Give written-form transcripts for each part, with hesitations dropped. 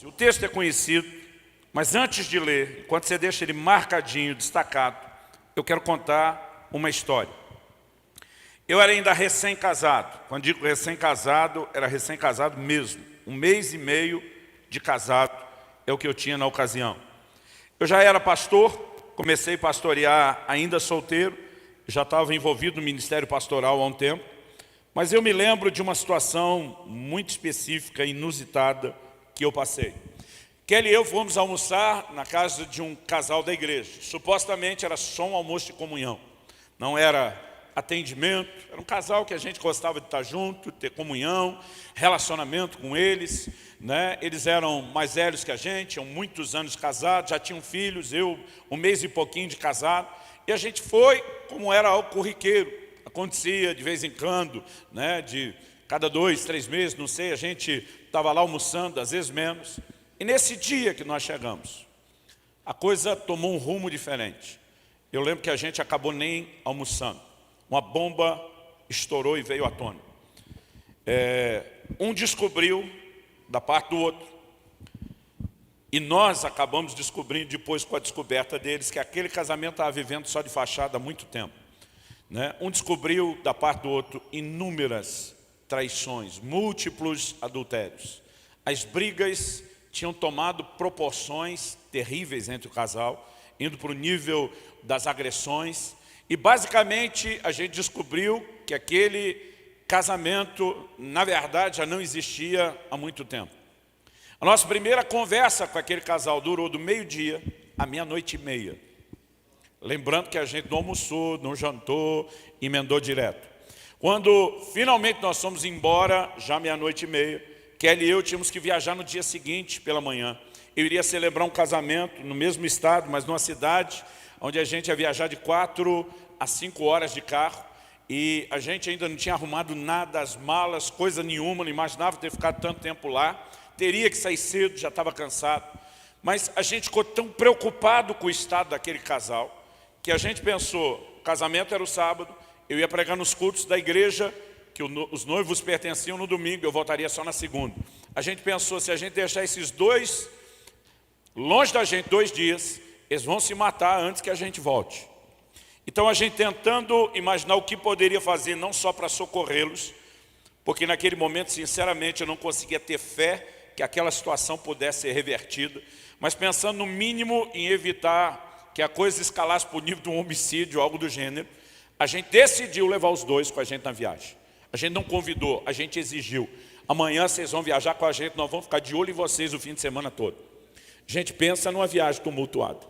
O texto é conhecido, mas antes de ler, enquanto você deixa ele marcadinho, destacado, eu quero contar uma história. Eu era ainda recém-casado. Quando digo recém-casado, era recém-casado mesmo. 1 mês e meio de casado é o que eu tinha na ocasião. Eu já era pastor, comecei a pastorear ainda solteiro, já estava envolvido no ministério pastoral há um tempo, mas eu me lembro de uma situação muito específica, inusitada, que eu passei. Kelly e eu fomos almoçar na casa de um casal da igreja. Supostamente era só um almoço de comunhão. Não era atendimento, era um casal que a gente gostava de estar junto, ter comunhão, relacionamento com eles, né? Eles eram mais velhos que a gente, tinham muitos anos de casado, já tinham filhos, eu 1 mês e pouquinho de casado. E a gente foi como era algo corriqueiro. Acontecia de vez em quando, né? De cada 2, 3 meses, não sei, a gente estava lá almoçando, às vezes menos. E nesse dia que nós chegamos, a coisa tomou um rumo diferente. Eu lembro que a gente acabou nem almoçando. Uma bomba estourou e veio à tona. Um descobriu da parte do outro. E nós acabamos descobrindo depois com a descoberta deles que aquele casamento estava vivendo só de fachada há muito tempo. Né? Um descobriu da parte do outro inúmeras traições, múltiplos adultérios. As brigas tinham tomado proporções terríveis entre o casal, indo para o nível das agressões. E basicamente a gente descobriu que aquele casamento, na verdade, já não existia há muito tempo. A nossa primeira conversa com aquele casal durou do meio-dia à 00:30. Lembrando que a gente não almoçou, não jantou, emendou direto. Quando finalmente nós fomos embora, já 00:30, Kelly e eu tínhamos que viajar no dia seguinte pela manhã. Eu iria celebrar um casamento no mesmo estado, mas numa cidade onde a gente ia viajar de 4 a 5 horas de carro. E a gente ainda não tinha arrumado nada, as malas, coisa nenhuma, não imaginava ter ficado tanto tempo lá. Teria que sair cedo, já estava cansado. Mas a gente ficou tão preocupado com o estado daquele casal, que a gente pensou, o casamento era o sábado, eu ia pregar nos cultos da igreja, que os noivos pertenciam no domingo, eu voltaria só na segunda. A gente pensou, se a gente deixar esses dois longe da gente 2 dias, eles vão se matar antes que a gente volte. Então a gente tentando imaginar o que poderia fazer, não só para socorrê-los, porque naquele momento, sinceramente, eu não conseguia ter fé que aquela situação pudesse ser revertida, mas pensando no mínimo em evitar que a coisa escalasse para o nível de um homicídio, algo do gênero, a gente decidiu levar os dois com a gente na viagem. A gente não convidou, a gente exigiu. Amanhã vocês vão viajar com a gente, nós vamos ficar de olho em vocês o fim de semana todo. A gente pensa numa viagem tumultuada.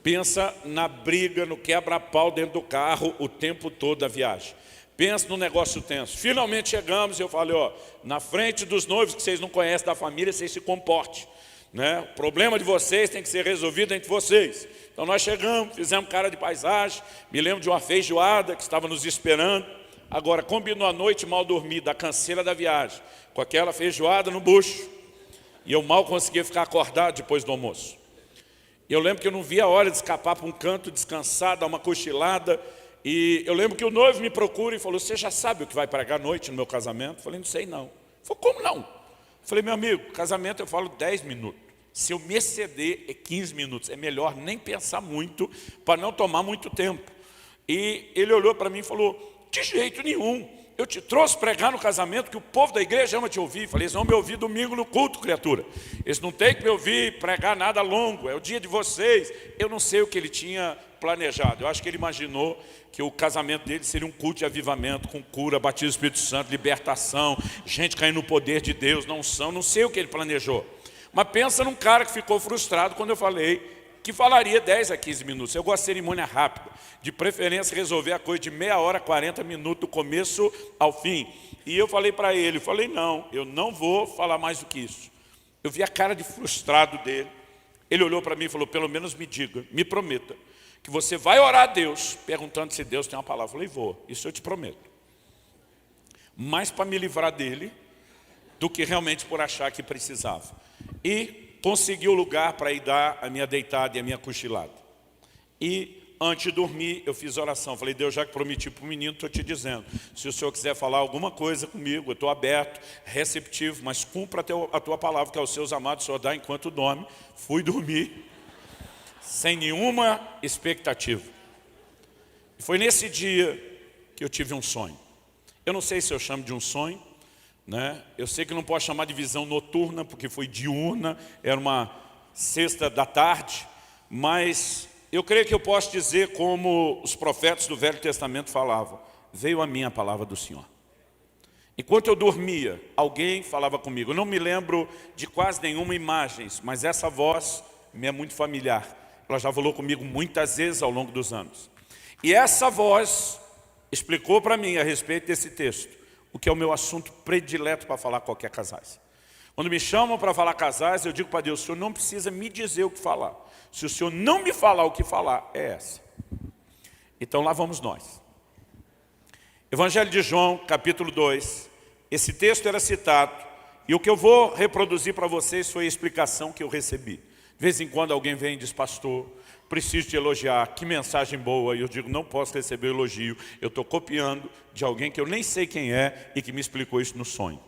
Pensa na briga, no quebra-pau dentro do carro o tempo todo da viagem. Pensa no negócio tenso. Finalmente chegamos e eu falei, ó, na frente dos noivos que vocês não conhecem da família, vocês se comportem. Né? O problema de vocês tem que ser resolvido entre vocês. Então nós chegamos, fizemos cara de paisagem, me lembro de uma feijoada que estava nos esperando. Agora, combinou a noite mal dormida, a canseira da viagem, com aquela feijoada no bucho. E eu mal conseguia ficar acordado depois do almoço. Eu lembro que eu não via a hora de escapar para um canto, descansar, dar uma cochilada. E eu lembro que o noivo me procura e falou, você já sabe o que vai pregar à noite no meu casamento? Eu falei, não sei não. Ele falou, como não? Eu falei, meu amigo, casamento eu falo 10 minutos. Se eu me exceder é 15 minutos. É melhor nem pensar muito para não tomar muito tempo. E ele olhou para mim e falou, de jeito nenhum. Eu te trouxe pregar no casamento que o povo da igreja ama te ouvir. Falei, eles vão me ouvir domingo no culto, criatura. Eles não têm que me ouvir pregar nada longo. É o dia de vocês. Eu não sei o que ele tinha planejado. Eu acho que ele imaginou que o casamento dele seria um culto de avivamento, com cura, batismo do Espírito Santo, libertação, gente caindo no poder de Deus, não sei o que ele planejou. Mas pensa num cara que ficou frustrado quando eu falei que falaria 10 a 15 minutos. Eu gosto de cerimônia rápida, de preferência resolver a coisa de meia hora, 40 minutos, do começo ao fim. E eu falei para ele, não, eu não vou falar mais do que isso. Eu vi a cara de frustrado dele. Ele olhou para mim e falou, pelo menos me diga, me prometa, que você vai orar a Deus, perguntando se Deus tem uma palavra. Eu falei, vou, isso eu te prometo. Mais para me livrar dele, do que realmente por achar que precisava. E consegui o lugar para ir dar a minha deitada e a minha cochilada. E antes de dormir, eu fiz oração. Falei, Deus, já que prometi para o menino, estou te dizendo. Se o Senhor quiser falar alguma coisa comigo, eu estou aberto, receptivo, mas cumpra a tua palavra, que aos seus amados o Senhor dá enquanto dorme. Fui dormir, sem nenhuma expectativa. E foi nesse dia que eu tive um sonho. Eu não sei se eu chamo de um sonho, né? Eu sei que não posso chamar de visão noturna, porque foi diurna, era uma sexta da tarde, mas eu creio que eu posso dizer como os profetas do Velho Testamento falavam: veio a mim a palavra do Senhor. Enquanto eu dormia, alguém falava comigo. Eu não me lembro de quase nenhuma imagem, mas essa voz me é muito familiar. Ela já falou comigo muitas vezes ao longo dos anos. E essa voz explicou para mim a respeito desse texto, o que é o meu assunto predileto para falar qualquer casais. Quando me chamam para falar casais, eu digo para Deus: o Senhor não precisa me dizer o que falar. Se o Senhor não me falar o que falar, é essa. Então lá vamos nós. Evangelho de João, capítulo 2. Esse texto era citado, e o que eu vou reproduzir para vocês foi a explicação que eu recebi. De vez em quando alguém vem e diz: pastor, preciso te elogiar, que mensagem boa. E eu digo: não posso receber elogio, eu estou copiando de alguém que eu nem sei quem é e que me explicou isso no sonho.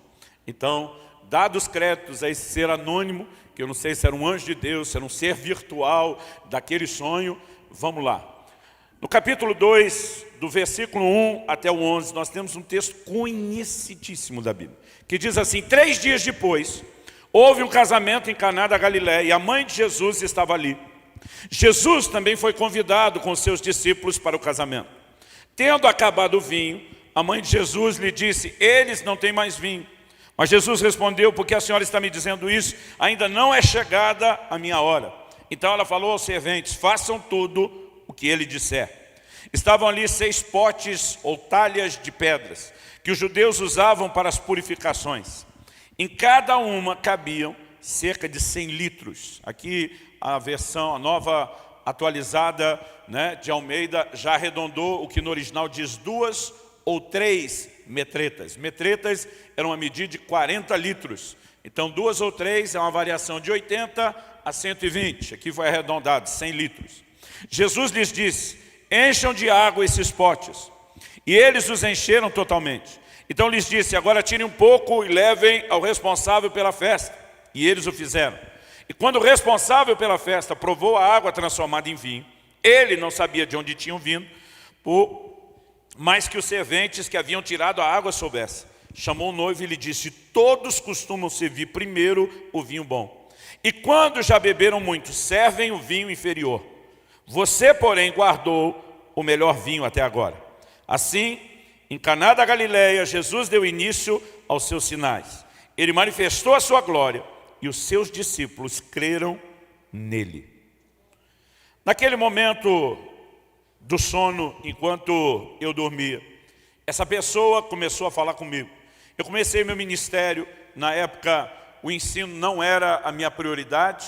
Então, dados créditos a esse ser anônimo, que eu não sei se era um anjo de Deus, se era um ser virtual daquele sonho, vamos lá. No capítulo 2, do versículo 1 até o 11, nós temos um texto conhecidíssimo da Bíblia, que diz assim: 3 dias depois, houve um casamento em Caná da Galileia, e a mãe de Jesus estava ali. Jesus também foi convidado com seus discípulos para o casamento. Tendo acabado o vinho, a mãe de Jesus lhe disse: eles não têm mais vinho. Mas Jesus respondeu: por que a senhora está me dizendo isso? Ainda não é chegada a minha hora. Então ela falou aos serventes: façam tudo o que ele disser. Estavam ali 6 potes ou talhas de pedras, que os judeus usavam para as purificações. Em cada uma cabiam cerca de 100 litros. Aqui a versão, a nova atualizada, né, de Almeida, já arredondou o que no original diz 2 ou 3 metretas. Metretas era uma medida de 40 litros. Então 2 ou 3 é uma variação de 80 a 120. Aqui foi arredondado, 100 litros. Jesus lhes disse: encham de água esses potes. E eles os encheram totalmente. Então lhes disse: agora tirem um pouco e levem ao responsável pela festa. E eles o fizeram. E quando o responsável pela festa provou a água transformada em vinho, ele não sabia de onde tinham vindo, mas que os serventes que haviam tirado a água soubessem. Chamou o noivo e lhe disse: todos costumam servir primeiro o vinho bom. E quando já beberam muito, servem o vinho inferior. Você, porém, guardou o melhor vinho até agora. Assim, em Caná da Galileia, Jesus deu início aos seus sinais. Ele manifestou a sua glória e os seus discípulos creram nele. Naquele momento do sono, enquanto eu dormia, essa pessoa começou a falar comigo. Eu comecei meu ministério, na época o ensino não era a minha prioridade,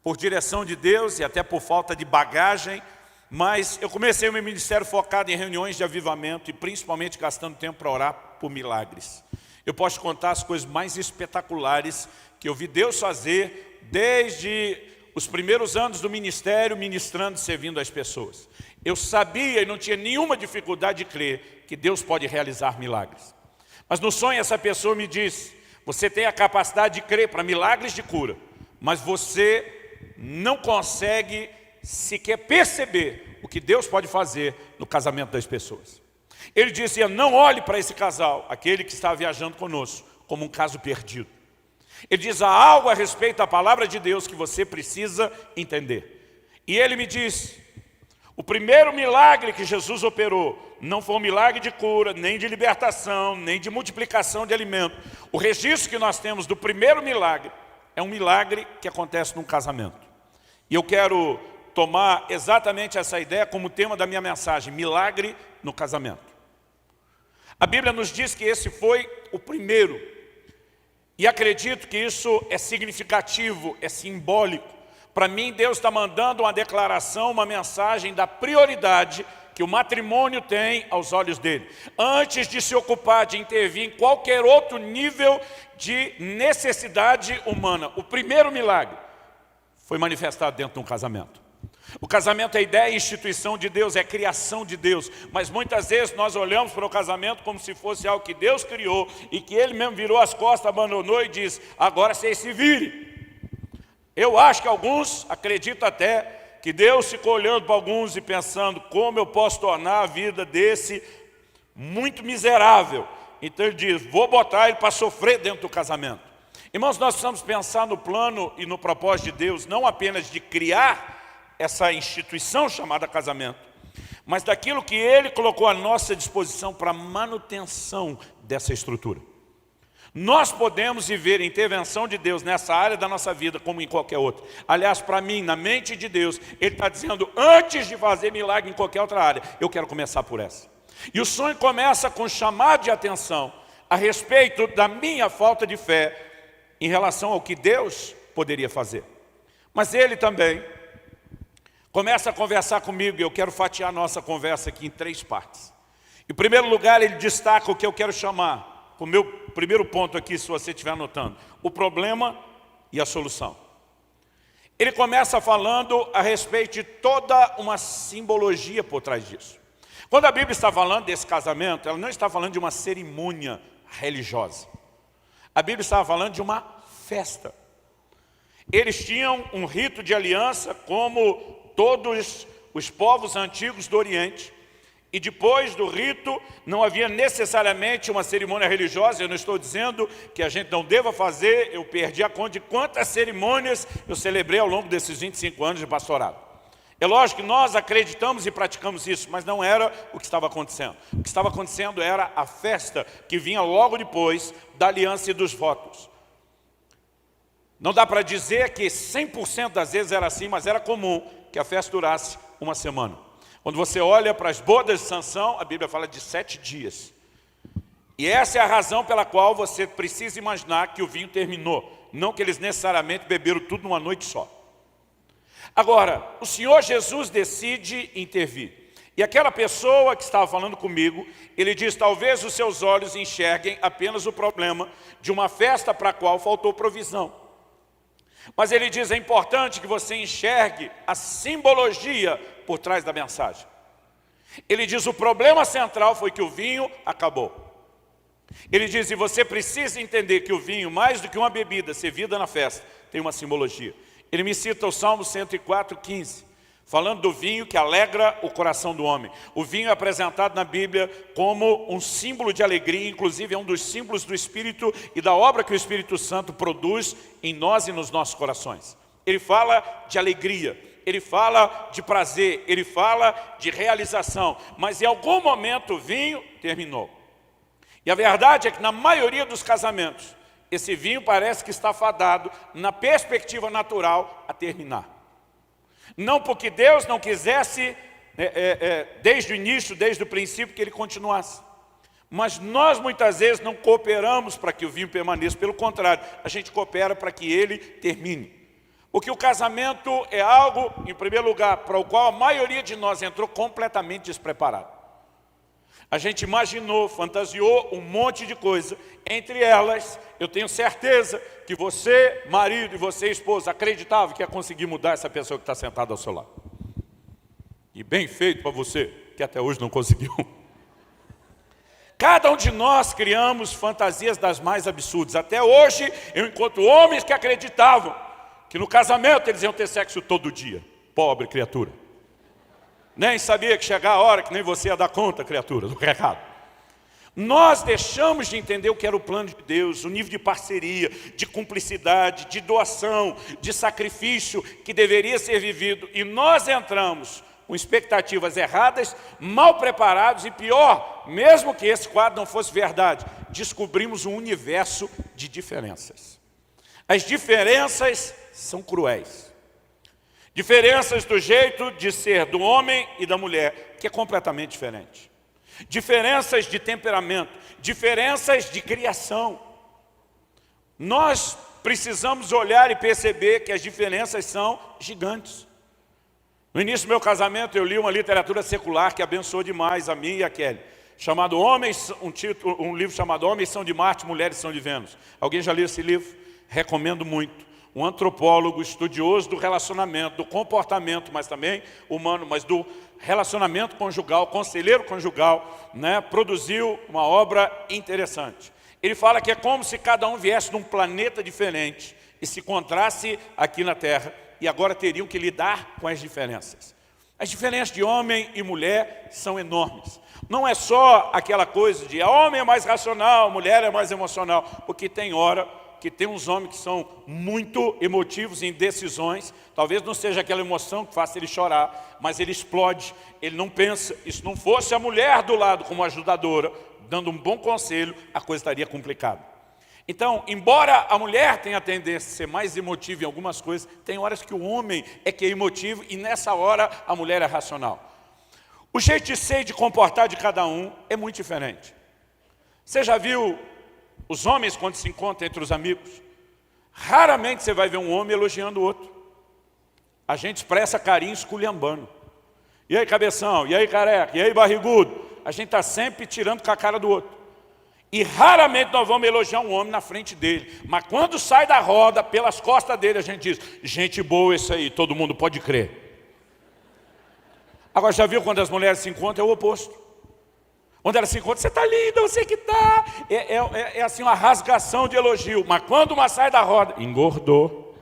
por direção de Deus e até por falta de bagagem, mas eu comecei o meu ministério focado em reuniões de avivamento e principalmente gastando tempo para orar por milagres. Eu posso contar as coisas mais espetaculares que eu vi Deus fazer desde os primeiros anos do ministério, ministrando e servindo as pessoas. Eu sabia e não tinha nenhuma dificuldade de crer que Deus pode realizar milagres. Mas no sonho essa pessoa me disse: você tem a capacidade de crer para milagres de cura, mas você não consegue sequer perceber o que Deus pode fazer no casamento das pessoas. Ele disse: não olhe para esse casal, aquele que está viajando conosco, como um caso perdido. Ele diz: há algo a respeito da palavra de Deus que você precisa entender. E ele me disse: o primeiro milagre que Jesus operou não foi um milagre de cura, nem de libertação, nem de multiplicação de alimento. O registro que nós temos do primeiro milagre é um milagre que acontece num casamento. E eu quero tomar exatamente essa ideia como tema da minha mensagem: milagre no casamento. A Bíblia nos diz que esse foi o primeiro. E acredito que isso é significativo, é simbólico. Para mim, Deus está mandando uma declaração, uma mensagem da prioridade que o matrimônio tem aos olhos dele. Antes de se ocupar de intervir em qualquer outro nível de necessidade humana. O primeiro milagre foi manifestado dentro de um casamento. O casamento é ideia e instituição de Deus, é criação de Deus. Mas muitas vezes nós olhamos para o casamento como se fosse algo que Deus criou e que Ele mesmo virou as costas, abandonou e diz, agora vocês se virem. Eu acho que alguns acreditam até que Deus ficou olhando para alguns e pensando como eu posso tornar a vida desse muito miserável. Então Ele diz, vou botar ele para sofrer dentro do casamento. Irmãos, nós precisamos pensar no plano e no propósito de Deus, não apenas de criar essa instituição chamada casamento, mas daquilo que Ele colocou à nossa disposição para a manutenção dessa estrutura. Nós podemos viver a intervenção de Deus nessa área da nossa vida como em qualquer outra. Aliás, para mim, na mente de Deus, Ele está dizendo, antes de fazer milagre em qualquer outra área, eu quero começar por essa. E o sonho começa com um chamado de atenção a respeito da minha falta de fé em relação ao que Deus poderia fazer. Mas Ele também começa a conversar comigo, e eu quero fatiar a nossa conversa aqui em 3 partes. Em primeiro lugar, Ele destaca o que eu quero chamar, o meu primeiro ponto aqui, se você estiver anotando, o problema e a solução. Ele começa falando a respeito de toda uma simbologia por trás disso. Quando a Bíblia está falando desse casamento, ela não está falando de uma cerimônia religiosa. A Bíblia estava falando de uma festa. Eles tinham um rito de aliança como todos os povos antigos do Oriente. E depois do rito, não havia necessariamente uma cerimônia religiosa. Eu não estou dizendo que a gente não deva fazer, eu perdi a conta de quantas cerimônias eu celebrei ao longo desses 25 anos de pastorado. É lógico que nós acreditamos e praticamos isso, mas não era o que estava acontecendo. O que estava acontecendo era a festa que vinha logo depois da aliança e dos votos. Não dá para dizer que 100% das vezes era assim, mas era comum que a festa durasse uma semana. Quando você olha para as bodas de Sansão, a Bíblia fala de 7 dias. E essa é a razão pela qual você precisa imaginar que o vinho terminou. Não que eles necessariamente beberam tudo numa noite só. Agora, o Senhor Jesus decide intervir. E aquela pessoa que estava falando comigo, ele diz, talvez os seus olhos enxerguem apenas o problema de uma festa para a qual faltou provisão. Mas ele diz, é importante que você enxergue a simbologia por trás da mensagem. Ele diz, o problema central foi que o vinho acabou. Ele diz, e você precisa entender que o vinho, mais do que uma bebida servida na festa, tem uma simbologia. Ele me cita o Salmo 104:15, falando do vinho que alegra o coração do homem. O vinho é apresentado na Bíblia como um símbolo de alegria, inclusive é um dos símbolos do Espírito e da obra que o Espírito Santo produz em nós e nos nossos corações. Ele fala de alegria, ele fala de prazer, ele fala de realização, mas em algum momento o vinho terminou. E a verdade é que na maioria dos casamentos, esse vinho parece que está fadado, na perspectiva natural, a terminar. Não porque Deus não quisesse, desde o início, desde o princípio, que ele continuasse. Mas nós muitas vezes não cooperamos para que o vinho permaneça. Pelo contrário, a gente coopera para que ele termine. Porque o casamento é algo, em primeiro lugar, para o qual a maioria de nós entrou completamente despreparado. A gente imaginou, fantasiou um monte de coisa. Entre elas, eu tenho certeza que você, marido, e você, esposa, acreditava que ia conseguir mudar essa pessoa que está sentada ao seu lado. E bem feito para você, que até hoje não conseguiu. Cada um de nós criamos fantasias das mais absurdas. Até hoje, eu encontro homens que acreditavam que no casamento eles iam ter sexo todo dia. Pobre criatura. Nem sabia que chegar a hora que nem você ia dar conta, criatura, do recado. Nós deixamos de entender o que era o plano de Deus, o nível de parceria, de cumplicidade, de doação, de sacrifício que deveria ser vivido. E nós entramos com expectativas erradas, mal preparados e pior, mesmo que esse quadro não fosse verdade, descobrimos um universo de diferenças. As diferenças são cruéis. Diferenças do jeito de ser do homem e da mulher, que é completamente diferente. Diferenças de temperamento, diferenças de criação. Nós precisamos olhar e perceber que as diferenças são gigantes. No início do meu casamento, eu li uma literatura secular que abençoou demais a mim e a Kelly, chamado Homens, um livro chamado Homens são de Marte, Mulheres são de Vênus. Alguém já leu esse livro? Recomendo muito. um antropólogo estudioso do relacionamento, do comportamento, mas também humano, mas do relacionamento conjugal, conselheiro conjugal, né, produziu uma obra interessante. Ele fala que é como se cada um viesse de um planeta diferente e se encontrasse aqui na Terra e agora teriam que lidar com as diferenças. As diferenças de homem e mulher são enormes. Não é só aquela coisa de homem é mais racional, mulher é mais emocional, porque tem hora que tem uns homens que são muito emotivos em decisões, talvez não seja aquela emoção que faça ele chorar, mas ele explode, ele não pensa. E se não fosse a mulher do lado como ajudadora, dando um bom conselho, a coisa estaria complicada. Então, embora a mulher tenha a tendência a ser mais emotiva em algumas coisas, tem horas que o homem é que é emotivo e nessa hora a mulher é racional. O jeito de ser e de comportar de cada um é muito diferente. Você já viu os homens quando se encontram entre os amigos? Raramente você vai ver um homem elogiando o outro. A gente expressa carinho esculhambando. E aí, cabeção? E aí, careca? E aí, barrigudo? A gente está sempre tirando com a cara do outro. E raramente nós vamos elogiar um homem na frente dele. Mas quando sai da roda, pelas costas dele, a gente diz, gente boa esse aí, todo mundo pode crer. Agora, já viu quando as mulheres se encontram? É o oposto. Quando elas se encontram, você está linda, você que está. É assim uma rasgação de elogio. Mas quando uma sai da roda, engordou.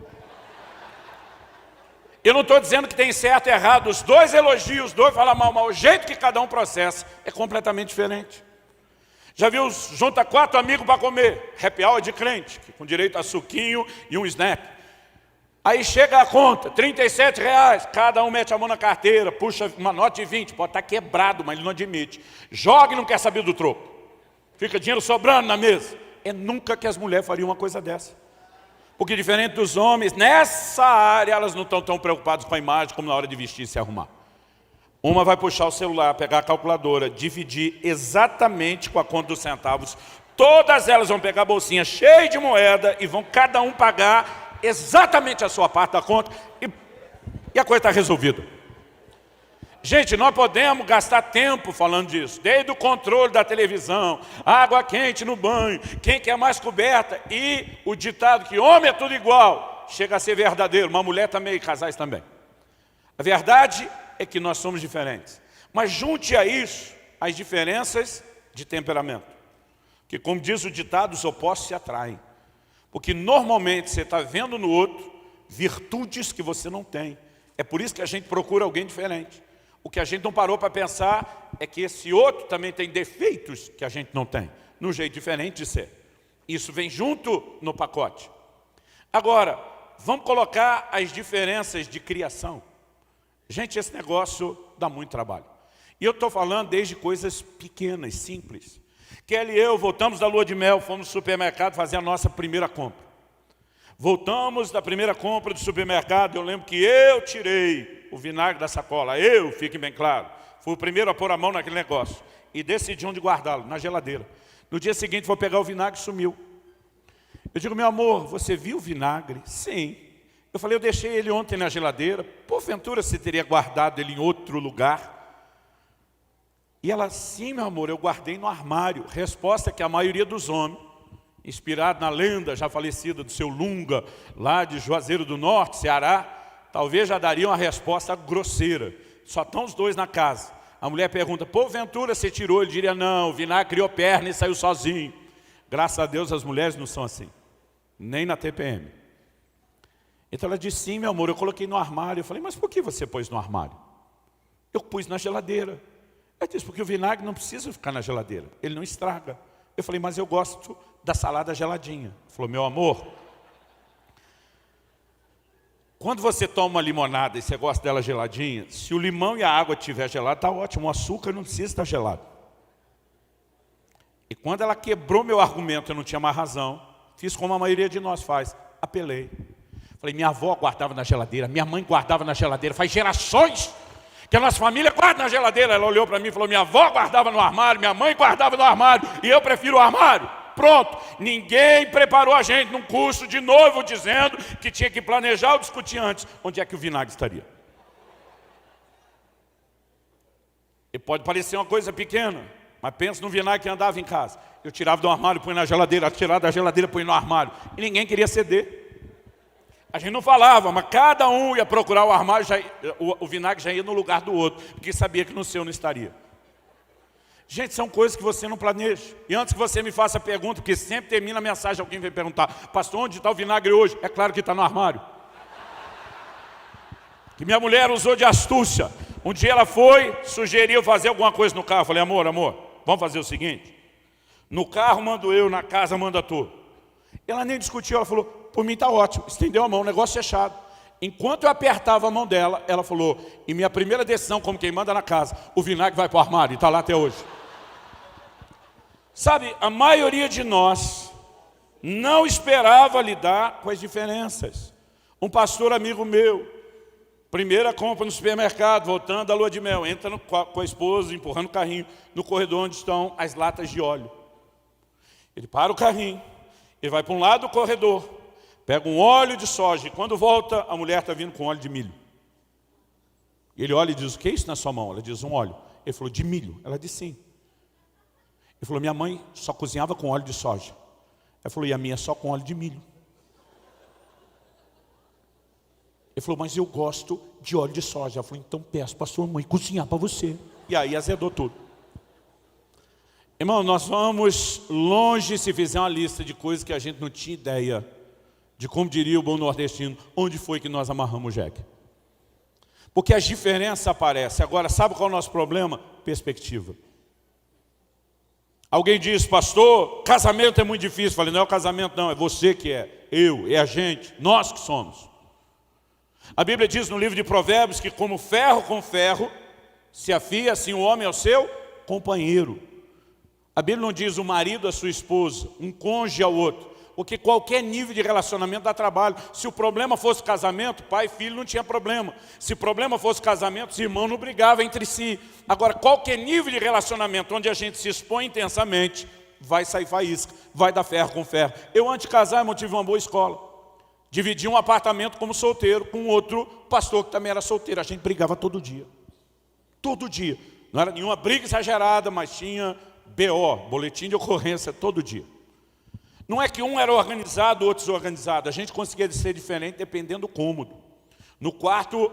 Eu não estou dizendo que tem certo e errado. Os dois elogios, os dois falam mal, mas o jeito que cada um processa é completamente diferente. Já viu, junta 4 amigos para comer, happy hour de crente, com direito a suquinho e um snap. Aí chega a conta, R$37, cada um mete a mão na carteira, puxa uma nota de 20, pode estar quebrado, mas ele não admite. Joga e não quer saber do troco. Fica dinheiro sobrando na mesa. É nunca que as mulheres fariam uma coisa dessa. Porque diferente dos homens, nessa área elas não estão tão preocupadas com a imagem como na hora de vestir e se arrumar. Uma vai puxar o celular, pegar a calculadora, dividir exatamente com a conta dos centavos. Todas elas vão pegar a bolsinha cheia de moeda e vão cada um pagar exatamente a sua parte da conta e a coisa está resolvida. Gente, nós podemos gastar tempo falando disso, desde o controle da televisão, água quente no banho, quem quer mais coberta e o ditado que homem é tudo igual, chega a ser verdadeiro, uma mulher também e casais também. A verdade é que nós somos diferentes. Mas junte a isso as diferenças de temperamento. Que como diz o ditado, os opostos se atraem. Porque normalmente você está vendo no outro virtudes que você não tem. É por isso que a gente procura alguém diferente. O que a gente não parou para pensar é que esse outro também tem defeitos que a gente não tem. Num jeito diferente de ser. Isso vem junto no pacote. Agora, vamos colocar as diferenças de criação. Gente, esse negócio dá muito trabalho. E eu estou falando desde coisas pequenas, simples. Kelly e eu voltamos da lua de mel, fomos no supermercado fazer a nossa primeira compra. Voltamos da primeira compra do supermercado, eu lembro que eu tirei o vinagre da sacola. Fique bem claro, fui o primeiro a pôr a mão naquele negócio. E decidi onde guardá-lo, na geladeira. No dia seguinte, vou pegar o vinagre e sumiu. Eu digo, meu amor, você viu o vinagre? Sim. Eu falei, eu deixei ele ontem na geladeira. Porventura você teria guardado ele em outro lugar? E ela, sim, meu amor, eu guardei no armário. Resposta que a maioria dos homens, inspirado na lenda já falecida do seu Lunga, lá de Juazeiro do Norte, Ceará, talvez já dariam a resposta grosseira. Só estão os dois na casa. A mulher pergunta, porventura você tirou? Ele diria, não, o vinagre criou perna e saiu sozinho. Graças a Deus as mulheres não são assim, nem na TPM. Então ela disse, sim, meu amor, eu coloquei no armário. Eu falei, mas por que você pôs no armário? Eu pus na geladeira. Ela disse, porque o vinagre não precisa ficar na geladeira, ele não estraga. Eu falei, mas eu gosto da salada geladinha. Ela falou, meu amor, quando você toma uma limonada e você gosta dela geladinha, se o limão e a água estiver gelado, está ótimo, o açúcar não precisa estar gelado. E quando ela quebrou meu argumento, eu não tinha mais razão, fiz como a maioria de nós faz, apelei. Falei, minha avó guardava na geladeira, minha mãe guardava na geladeira, faz gerações que a nossa família guarda na geladeira. Ela olhou para mim e falou, minha avó guardava no armário, minha mãe guardava no armário, e eu prefiro o armário. Pronto, ninguém preparou a gente num curso de novo dizendo que tinha que planejar ou discutir antes onde é que o vinagre estaria. E pode parecer uma coisa pequena, mas pensa no vinagre que andava em casa. Eu tirava do armário, punha na geladeira, tirava da geladeira, punha no armário, e ninguém queria ceder. A gente não falava, mas cada um ia procurar o armário, o vinagre já ia no lugar do outro, porque sabia que no seu não estaria. Gente, são coisas que você não planeja. E antes que você me faça a pergunta, porque sempre termina a mensagem, alguém vem perguntar: pastor, onde está o vinagre hoje? É claro que está no armário. Que minha mulher usou de astúcia. Um dia ela foi, sugeriu fazer alguma coisa no carro. Eu falei: amor, vamos fazer o seguinte. No carro mando eu, na casa manda tu. Ela nem discutiu, ela falou: por mim está ótimo. Estendeu a mão, negócio fechado. Enquanto eu apertava a mão dela, ela falou: e minha primeira decisão, como quem manda na casa, o vinagre vai para o armário, e está lá até hoje. Sabe, a maioria de nós não esperava lidar com as diferenças. Um pastor amigo meu, primeira compra no supermercado, voltando da lua de mel, entra com a esposa, empurrando o carrinho, no corredor onde estão as latas de óleo. Ele para o carrinho, ele vai para um lado do corredor, pega um óleo de soja, e quando volta, a mulher está vindo com óleo de milho. Ele olha e diz: o que é isso na sua mão? Ela diz: um óleo. Ele falou: de milho? Ela disse: sim. Ele falou: minha mãe só cozinhava com óleo de soja. Ela falou: e a minha só com óleo de milho. Ele falou: mas eu gosto de óleo de soja. Ela falou: então peço para sua mãe cozinhar para você. E aí azedou tudo. Irmão, nós vamos longe se fizer uma lista de coisas que a gente não tinha ideia de, como diria o bom nordestino, onde foi que nós amarramos o jegue. Porque as diferenças aparecem. Agora, sabe qual é o nosso problema? Perspectiva. Alguém diz: pastor, casamento é muito difícil. Eu falei: não é o casamento não, é você que é, eu, é a gente, nós que somos. A Bíblia diz no livro de Provérbios que como ferro com ferro se afia, assim o homem é o seu companheiro. A Bíblia não diz o marido à sua esposa, um cônjuge ao outro. Porque qualquer nível de relacionamento dá trabalho. Se o problema fosse casamento, pai e filho não tinha problema. Se o problema fosse casamento, os irmãos não brigavam entre si. Agora, qualquer nível de relacionamento onde a gente se expõe intensamente, vai sair faísca, vai dar ferro com ferro. Eu, antes de casar, irmão, tive uma boa escola. Dividi um apartamento como solteiro com outro pastor que também era solteiro. A gente brigava todo dia. Todo dia. Não era nenhuma briga exagerada, mas tinha BO, boletim de ocorrência, todo dia. Não é que um era organizado, outro desorganizado. A gente conseguia ser diferente dependendo do cômodo. No quarto,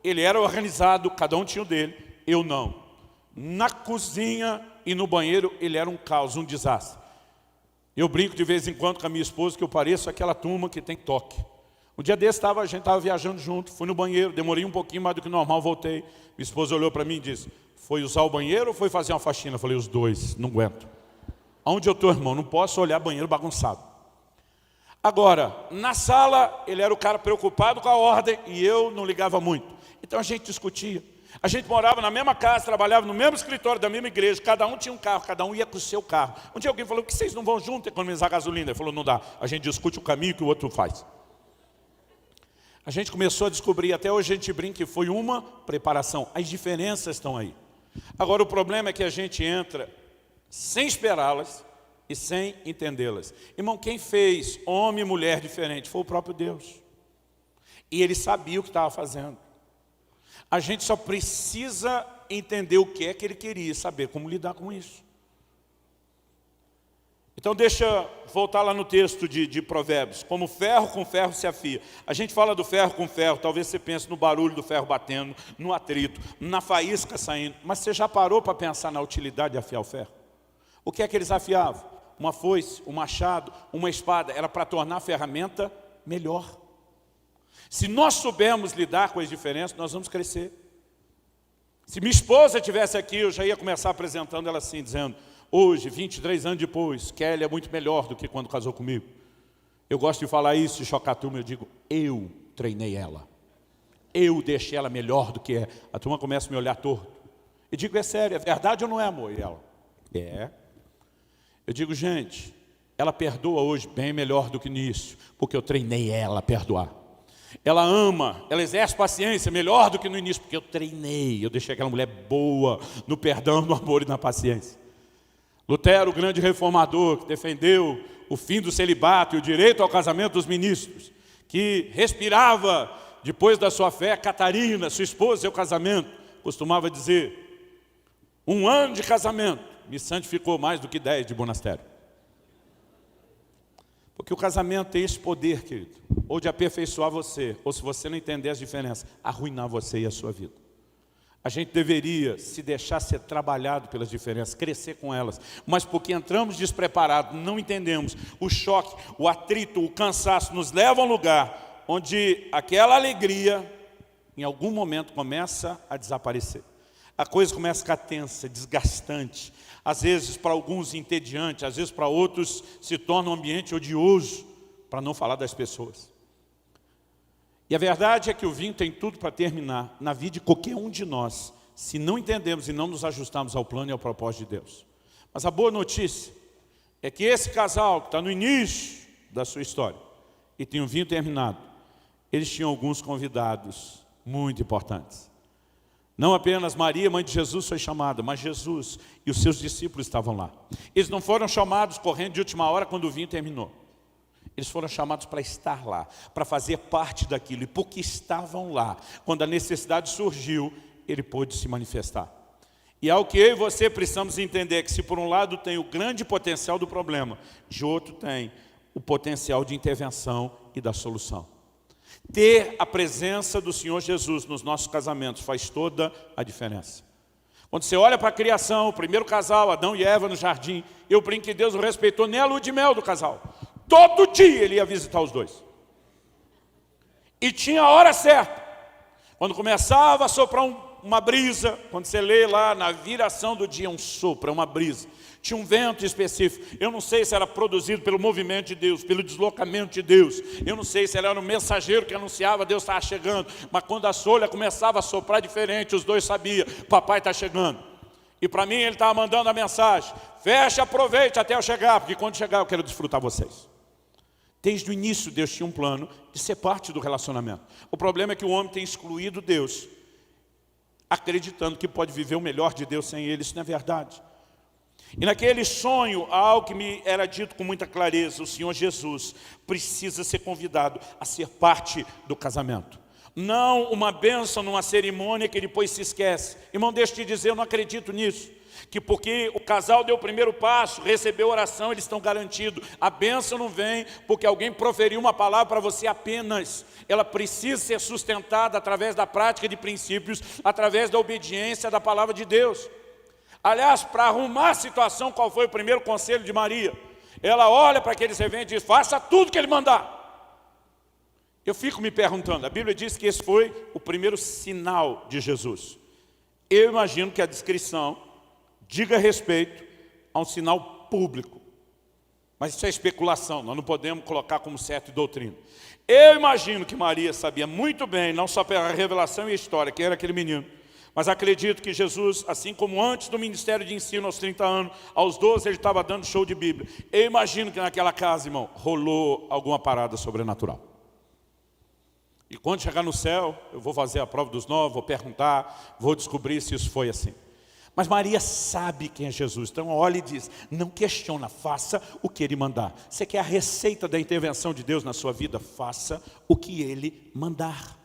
ele era organizado, cada um tinha o dele, eu não. Na cozinha e no banheiro, ele era um caos, um desastre. Eu brinco de vez em quando com a minha esposa que eu pareço aquela turma que tem toque. Um dia desse, a gente estava viajando junto, fui no banheiro, demorei um pouquinho mais do que normal, voltei. Minha esposa olhou para mim e disse: foi usar o banheiro ou foi fazer uma faxina? Eu falei: os dois, não aguento. Aonde eu estou, irmão? Não posso olhar banheiro bagunçado. Agora, na sala, ele era o cara preocupado com a ordem e eu não ligava muito. Então a gente discutia. A gente morava na mesma casa, trabalhava no mesmo escritório da mesma igreja, cada um tinha um carro, cada um ia com o seu carro. Um dia alguém falou: por que vocês não vão juntos economizar gasolina? Ele falou: não dá, a gente discute o caminho que o outro faz. A gente começou a descobrir, até hoje a gente brinca que foi uma preparação. As diferenças estão aí. Agora o problema é que a gente entra sem esperá-las e sem entendê-las. Irmão, quem fez homem e mulher diferente foi o próprio Deus. E Ele sabia o que estava fazendo. A gente só precisa entender o que é que Ele queria, saber como lidar com isso. Então deixa voltar lá no texto de Provérbios. Como ferro com ferro se afia. A gente fala do ferro com ferro, talvez você pense no barulho do ferro batendo, no atrito, na faísca saindo. Mas você já parou para pensar na utilidade de afiar o ferro? O que é que eles afiavam? Uma foice, um machado, uma espada. Era para tornar a ferramenta melhor. Se nós soubermos lidar com as diferenças, nós vamos crescer. Se minha esposa estivesse aqui, eu já ia começar apresentando ela assim, dizendo: hoje, 23 anos depois, Kelly é muito melhor do que quando casou comigo. Eu gosto de falar isso, de chocar a turma, eu digo: eu treinei ela. Eu deixei ela melhor do que é. A turma começa a me olhar torto. Eu digo: é sério, é verdade ou não é, amor? E ela: é. Eu digo: gente, ela perdoa hoje bem melhor do que nisso, porque eu treinei ela a perdoar. Ela ama, ela exerce paciência melhor do que no início, porque eu treinei, eu deixei aquela mulher boa no perdão, no amor e na paciência. Lutero, o grande reformador, que defendeu o fim do celibato e o direito ao casamento dos ministros, que respirava, depois da sua fé, Catarina, sua esposa, seu casamento, costumava dizer: 1 ano de casamento me santificou mais do que 10 de monastério. Porque o casamento tem esse poder, querido, ou de aperfeiçoar você, ou se você não entender as diferenças, arruinar você e a sua vida. A gente deveria se deixar ser trabalhado pelas diferenças, crescer com elas. Mas porque entramos despreparados, não entendemos, o choque, o atrito, o cansaço nos leva a um lugar onde aquela alegria, em algum momento, começa a desaparecer. A coisa começa a ficar tensa, desgastante. Às vezes para alguns entediante, às vezes para outros se torna um ambiente odioso, para não falar das pessoas. E a verdade é que o vinho tem tudo para terminar na vida de qualquer um de nós, se não entendemos e não nos ajustarmos ao plano e ao propósito de Deus. Mas a boa notícia é que esse casal que está no início da sua história e tem um vinho terminado, eles tinham alguns convidados muito importantes. Não apenas Maria, mãe de Jesus, foi chamada, mas Jesus e os seus discípulos estavam lá. Eles não foram chamados correndo de última hora quando o vinho terminou. Eles foram chamados para estar lá, para fazer parte daquilo. E porque estavam lá, quando a necessidade surgiu, ele pôde se manifestar. E é o que eu e você precisamos entender, que se por um lado tem o grande potencial do problema, de outro tem o potencial de intervenção e da solução. Ter a presença do Senhor Jesus nos nossos casamentos faz toda a diferença. Quando você olha para a criação, o primeiro casal, Adão e Eva no jardim, eu brinco que Deus não respeitou nem a lua de mel do casal. Todo dia ele ia visitar os dois. E tinha a hora certa. Quando começava a soprar uma brisa, quando você lê lá na viração do dia, um sopro, uma brisa. Tinha um vento específico. Eu não sei se era produzido pelo movimento de Deus, pelo deslocamento de Deus. Eu não sei se era um mensageiro que anunciava Deus estava chegando. Mas quando a solha começava a soprar diferente, os dois sabiam, papai está chegando. E para mim ele estava mandando a mensagem, fecha, aproveite até eu chegar, porque quando chegar eu quero desfrutar vocês. Desde o início Deus tinha um plano de ser parte do relacionamento. O problema é que o homem tem excluído Deus, acreditando que pode viver o melhor de Deus sem ele. Isso não é verdade. E naquele sonho, algo que me era dito com muita clareza, o Senhor Jesus precisa ser convidado a ser parte do casamento. Não uma bênção numa cerimônia que depois se esquece. Irmão, deixa eu te dizer, eu não acredito nisso. Que porque o casal deu o primeiro passo, recebeu oração, eles estão garantidos. A bênção não vem porque alguém proferiu uma palavra para você apenas. Ela precisa ser sustentada através da prática de princípios, através da obediência da palavra de Deus. Aliás, para arrumar a situação, qual foi o primeiro conselho de Maria? Ela olha para aquele servente e diz, faça tudo que ele mandar. Eu fico me perguntando, a Bíblia diz que esse foi o primeiro sinal de Jesus. Eu imagino que a descrição diga respeito a um sinal público. Mas isso é especulação, nós não podemos colocar como certo e doutrina. Eu imagino que Maria sabia muito bem, não só pela revelação e a história, que era aquele menino, mas acredito que Jesus, assim como antes do ministério de ensino aos 30 anos, aos 12 ele estava dando show de Bíblia. Eu imagino que naquela casa, irmão, rolou alguma parada sobrenatural. E quando chegar no céu, eu vou fazer a prova dos 9, vou perguntar, vou descobrir se isso foi assim. Mas Maria sabe quem é Jesus, então olha e diz, não questiona, faça o que Ele mandar. Você quer a receita da intervenção de Deus na sua vida? Faça o que Ele mandar.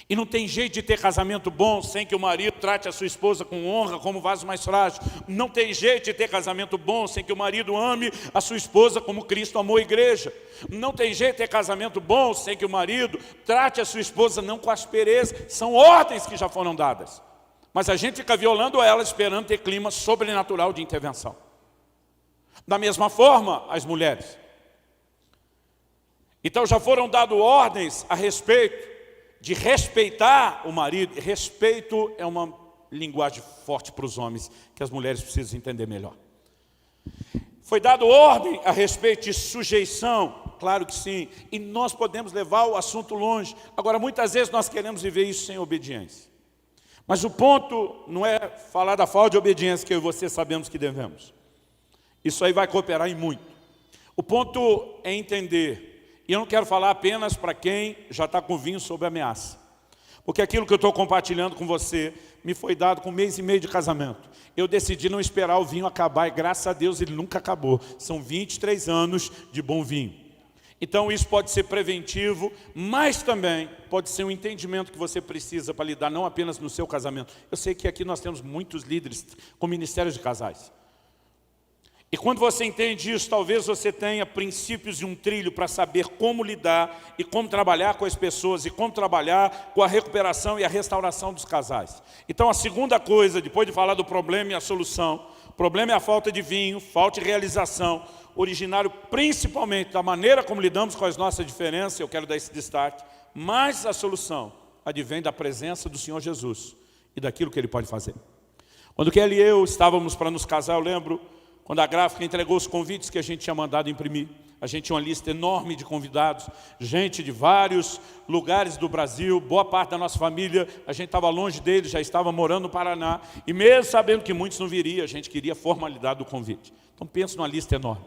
E não tem jeito de ter casamento bom sem que o marido trate a sua esposa com honra, como vaso mais frágil. Não tem jeito de ter casamento bom sem que o marido ame a sua esposa como Cristo amou a igreja. Não tem jeito de ter casamento bom sem que o marido trate a sua esposa não com aspereza. São ordens que já foram dadas. Mas a gente fica violando elas esperando ter clima sobrenatural de intervenção. Da mesma forma, as mulheres. Então já foram dadas ordens a respeito de respeitar o marido. Respeito é uma linguagem forte para os homens, que as mulheres precisam entender melhor. Foi dado ordem a respeito de sujeição, claro que sim, e nós podemos levar o assunto longe. Agora, muitas vezes nós queremos viver isso sem obediência. Mas o ponto não é falar da falta de obediência que eu e você sabemos que devemos. Isso aí vai cooperar em muito. O ponto é entender. E eu não quero falar apenas para quem já está com vinho sob ameaça. Porque aquilo que eu estou compartilhando com você me foi dado com 1 mês e meio de casamento. Eu decidi não esperar o vinho acabar e graças a Deus ele nunca acabou. São 23 anos de bom vinho. Então isso pode ser preventivo, mas também pode ser um entendimento que você precisa para lidar não apenas no seu casamento. Eu sei que aqui nós temos muitos líderes com ministérios de casais. E quando você entende isso, talvez você tenha princípios e um trilho para saber como lidar e como trabalhar com as pessoas e como trabalhar com a recuperação e a restauração dos casais. Então a segunda coisa, depois de falar do problema e a solução, o problema é a falta de vinho, falta de realização, originário principalmente da maneira como lidamos com as nossas diferenças, eu quero dar esse destaque, mas a solução advém da presença do Senhor Jesus e daquilo que Ele pode fazer. Quando Kelly e eu estávamos para nos casar, eu lembro, quando a gráfica entregou os convites que a gente tinha mandado imprimir, a gente tinha uma lista enorme de convidados, gente de vários lugares do Brasil, boa parte da nossa família, a gente estava longe deles, já estava morando no Paraná, e mesmo sabendo que muitos não viriam, a gente queria a formalidade do convite. Então pensa numa lista enorme.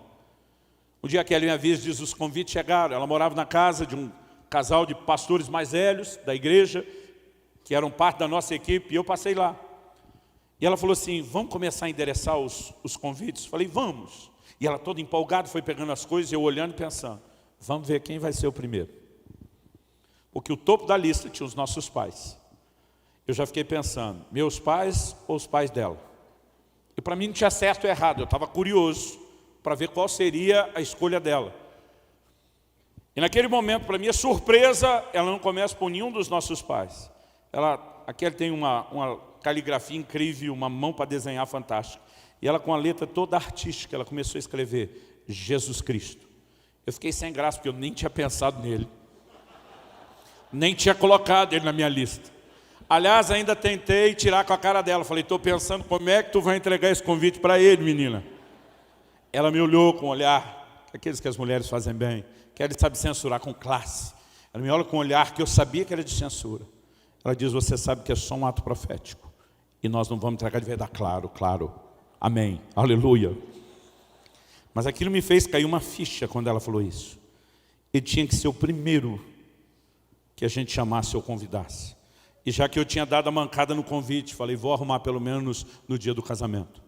Um dia a Kelly me avisa, diz, os convites chegaram, ela morava na casa de um casal de pastores mais velhos da igreja, que eram parte da nossa equipe, e eu passei lá. E ela falou assim, vamos começar a endereçar os convites? Falei, vamos. E ela toda empolgada foi pegando as coisas, eu olhando e pensando, vamos ver quem vai ser o primeiro. Porque o topo da lista tinha os nossos pais. Eu já fiquei pensando, meus pais ou os pais dela? E para mim não tinha certo ou errado, eu estava curioso para ver qual seria a escolha dela. E naquele momento, para minha surpresa, ela não começa por nenhum dos nossos pais. Aqui ela tem uma caligrafia incrível, uma mão para desenhar fantástica. E ela com a letra toda artística, ela começou a escrever Jesus Cristo. Eu fiquei sem graça, porque eu nem tinha pensado nele. Nem tinha colocado ele na minha lista. Aliás, ainda tentei tirar com a cara dela. Falei, estou pensando como é que tu vai entregar esse convite para ele, menina. Ela me olhou com um olhar, aqueles que as mulheres fazem bem, que ela sabe censurar com classe. Ela me olha com um olhar que eu sabia que era de censura. Ela diz, você sabe que é só um ato profético. E nós não vamos entregar de verdade. Claro, claro. Amém. Aleluia. Mas aquilo me fez cair uma ficha quando ela falou isso. Ele tinha que ser o primeiro que a gente chamasse ou convidasse. E já que eu tinha dado a mancada no convite, falei, vou arrumar pelo menos no dia do casamento.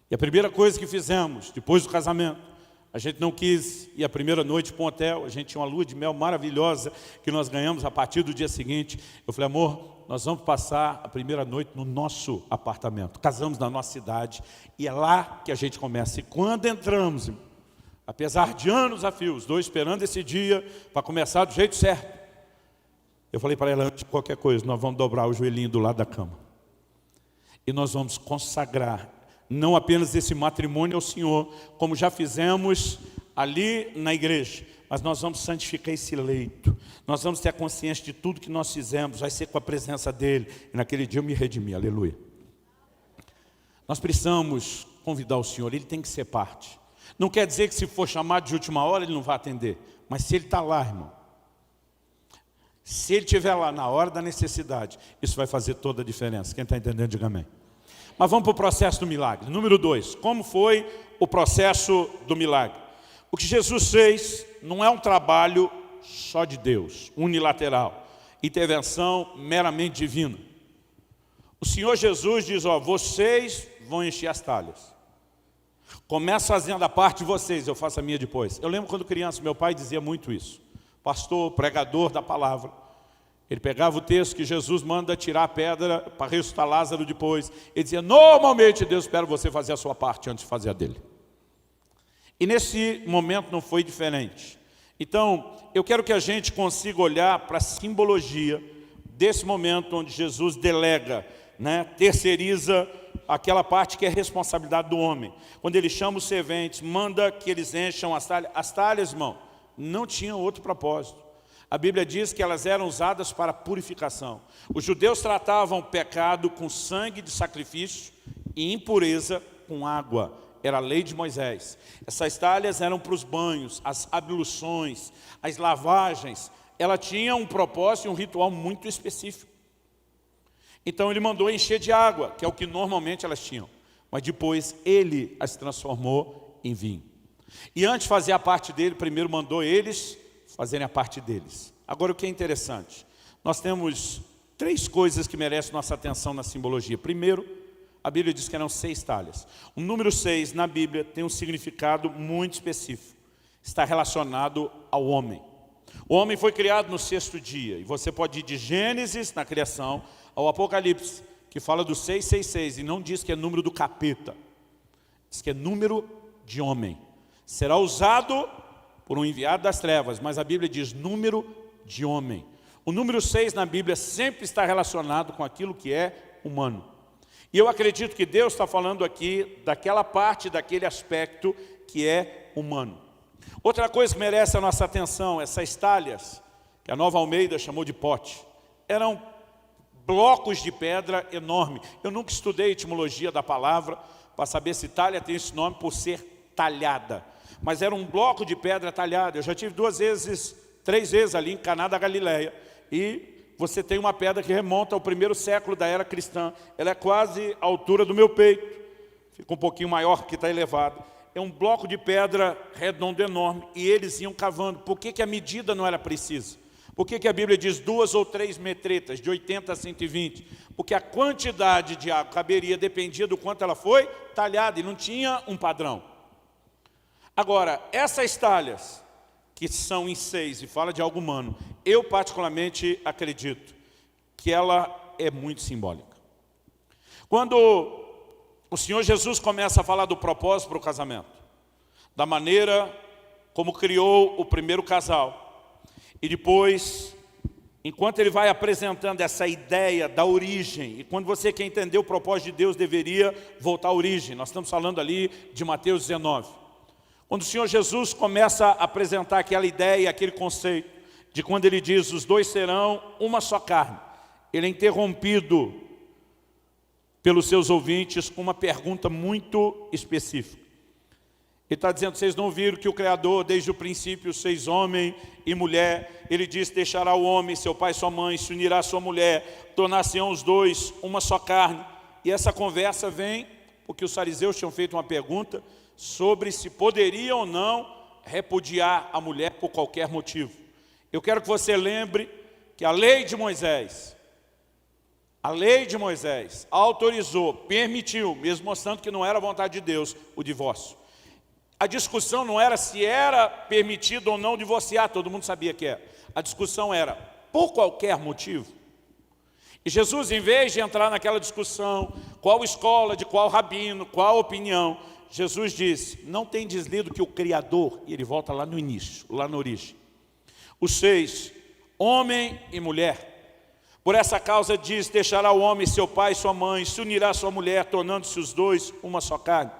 E a primeira coisa que fizemos, depois do casamento, a gente não quis ir a primeira noite para um hotel, a gente tinha uma lua de mel maravilhosa que nós ganhamos a partir do dia seguinte. Eu falei, amor, nós vamos passar a primeira noite no nosso apartamento. Casamos na nossa cidade e é lá que a gente começa. E quando entramos, apesar de anos a fio, os dois esperando esse dia para começar do jeito certo, eu falei para ela, antes de qualquer coisa, nós vamos dobrar o joelhinho do lado da cama. E nós vamos consagrar não apenas esse matrimônio ao Senhor, como já fizemos ali na igreja, mas nós vamos santificar esse leito. Nós vamos ter a consciência de tudo que nós fizemos, vai ser com a presença dEle. E naquele dia eu me redimi, aleluia. Nós precisamos convidar o Senhor, Ele tem que ser parte. Não quer dizer que se for chamado de última hora, Ele não vai atender. Mas se Ele está lá, irmão, se Ele estiver lá na hora da necessidade, isso vai fazer toda a diferença. Quem está entendendo, diga amém. Mas vamos para o processo do milagre. Número 2, como foi o processo do milagre? O que Jesus fez não é um trabalho só de Deus, unilateral, intervenção meramente divina. O Senhor Jesus diz, ó, vocês vão encher as talhas. Começa fazendo a parte de vocês, eu faço a minha depois. Eu lembro quando criança, meu pai dizia muito isso. Pastor, pregador da palavra. Ele pegava o texto que Jesus manda tirar a pedra para ressuscitar Lázaro depois. Ele dizia, normalmente Deus espera você fazer a sua parte antes de fazer a dele. E nesse momento não foi diferente. Então, eu quero que a gente consiga olhar para a simbologia desse momento onde Jesus delega, terceiriza aquela parte que é responsabilidade do homem. Quando ele chama os serventes, manda que eles encham as talhas. As talhas, irmão, não tinham outro propósito. A Bíblia diz que elas eram usadas para purificação. Os judeus tratavam pecado com sangue de sacrifício e impureza com água. Era a lei de Moisés. Essas talhas eram para os banhos, as abluções, as lavagens. Ela tinha um propósito e um ritual muito específico. Então ele mandou encher de água, que é o que normalmente elas tinham. Mas depois ele as transformou em vinho. E antes de fazer a parte dele, primeiro mandou eles fazerem a parte deles. Agora o que é interessante, nós temos 3 coisas que merecem nossa atenção na simbologia. Primeiro, a Bíblia diz que eram 6 talhas. O número 6 na Bíblia tem um significado muito específico. Está relacionado ao homem. O homem foi criado no 6º dia. E você pode ir de Gênesis, na criação, ao Apocalipse, que fala do 666. E não diz que é número do capeta. Diz que é número de homem. Será usado por um enviado das trevas, mas a Bíblia diz número de homem. O número 6 na Bíblia sempre está relacionado com aquilo que é humano. E eu acredito que Deus está falando aqui daquela parte, daquele aspecto que é humano. Outra coisa que merece a nossa atenção, essas talhas, que a Nova Almeida chamou de pote, eram blocos de pedra enorme. Eu nunca estudei a etimologia da palavra para saber se talha tem esse nome por ser talhada. Mas era um bloco de pedra talhada. Eu já tive 3 vezes ali em Caná da Galileia. E você tem uma pedra que remonta ao 1º século da era cristã. Ela é quase a altura do meu peito. Fica um pouquinho maior, que está elevado. É um bloco de pedra redondo enorme. E eles iam cavando. Por que a medida não era precisa? Por que a Bíblia diz 2 ou 3 metretas, de 80 a 120? Porque a quantidade de água caberia dependia do quanto ela foi talhada. E não tinha um padrão. Agora, essas talhas, que são em 6 e fala de algo humano, eu particularmente acredito que ela é muito simbólica. Quando o Senhor Jesus começa a falar do propósito para o casamento, da maneira como criou o primeiro casal, e depois, enquanto ele vai apresentando essa ideia da origem, e quando você quer entender o propósito de Deus, deveria voltar à origem. Nós estamos falando ali de Mateus 19. Quando o Senhor Jesus começa a apresentar aquela ideia, aquele conceito, de quando ele diz, os dois serão uma só carne, ele é interrompido pelos seus ouvintes com uma pergunta muito específica. Ele está dizendo, vocês não viram que o Criador, desde o princípio, fez homem e mulher. Ele diz, deixará o homem, seu pai e sua mãe, se unirá à sua mulher, tornar-se-ão os dois uma só carne. E essa conversa vem porque os fariseus tinham feito uma pergunta sobre se poderia ou não repudiar a mulher por qualquer motivo. Eu quero que você lembre que a lei de Moisés autorizou, permitiu, mesmo mostrando que não era a vontade de Deus, o divórcio. A discussão não era se era permitido ou não divorciar, todo mundo sabia que era. A discussão era por qualquer motivo. E Jesus, em vez de entrar naquela discussão, qual escola, de qual rabino, qual opinião, Jesus disse, não tem deslido que o Criador, e ele volta lá no início, lá na origem, os 6, homem e mulher, por essa causa diz, deixará o homem seu pai e sua mãe, se unirá à sua mulher, tornando-se os dois uma só carne.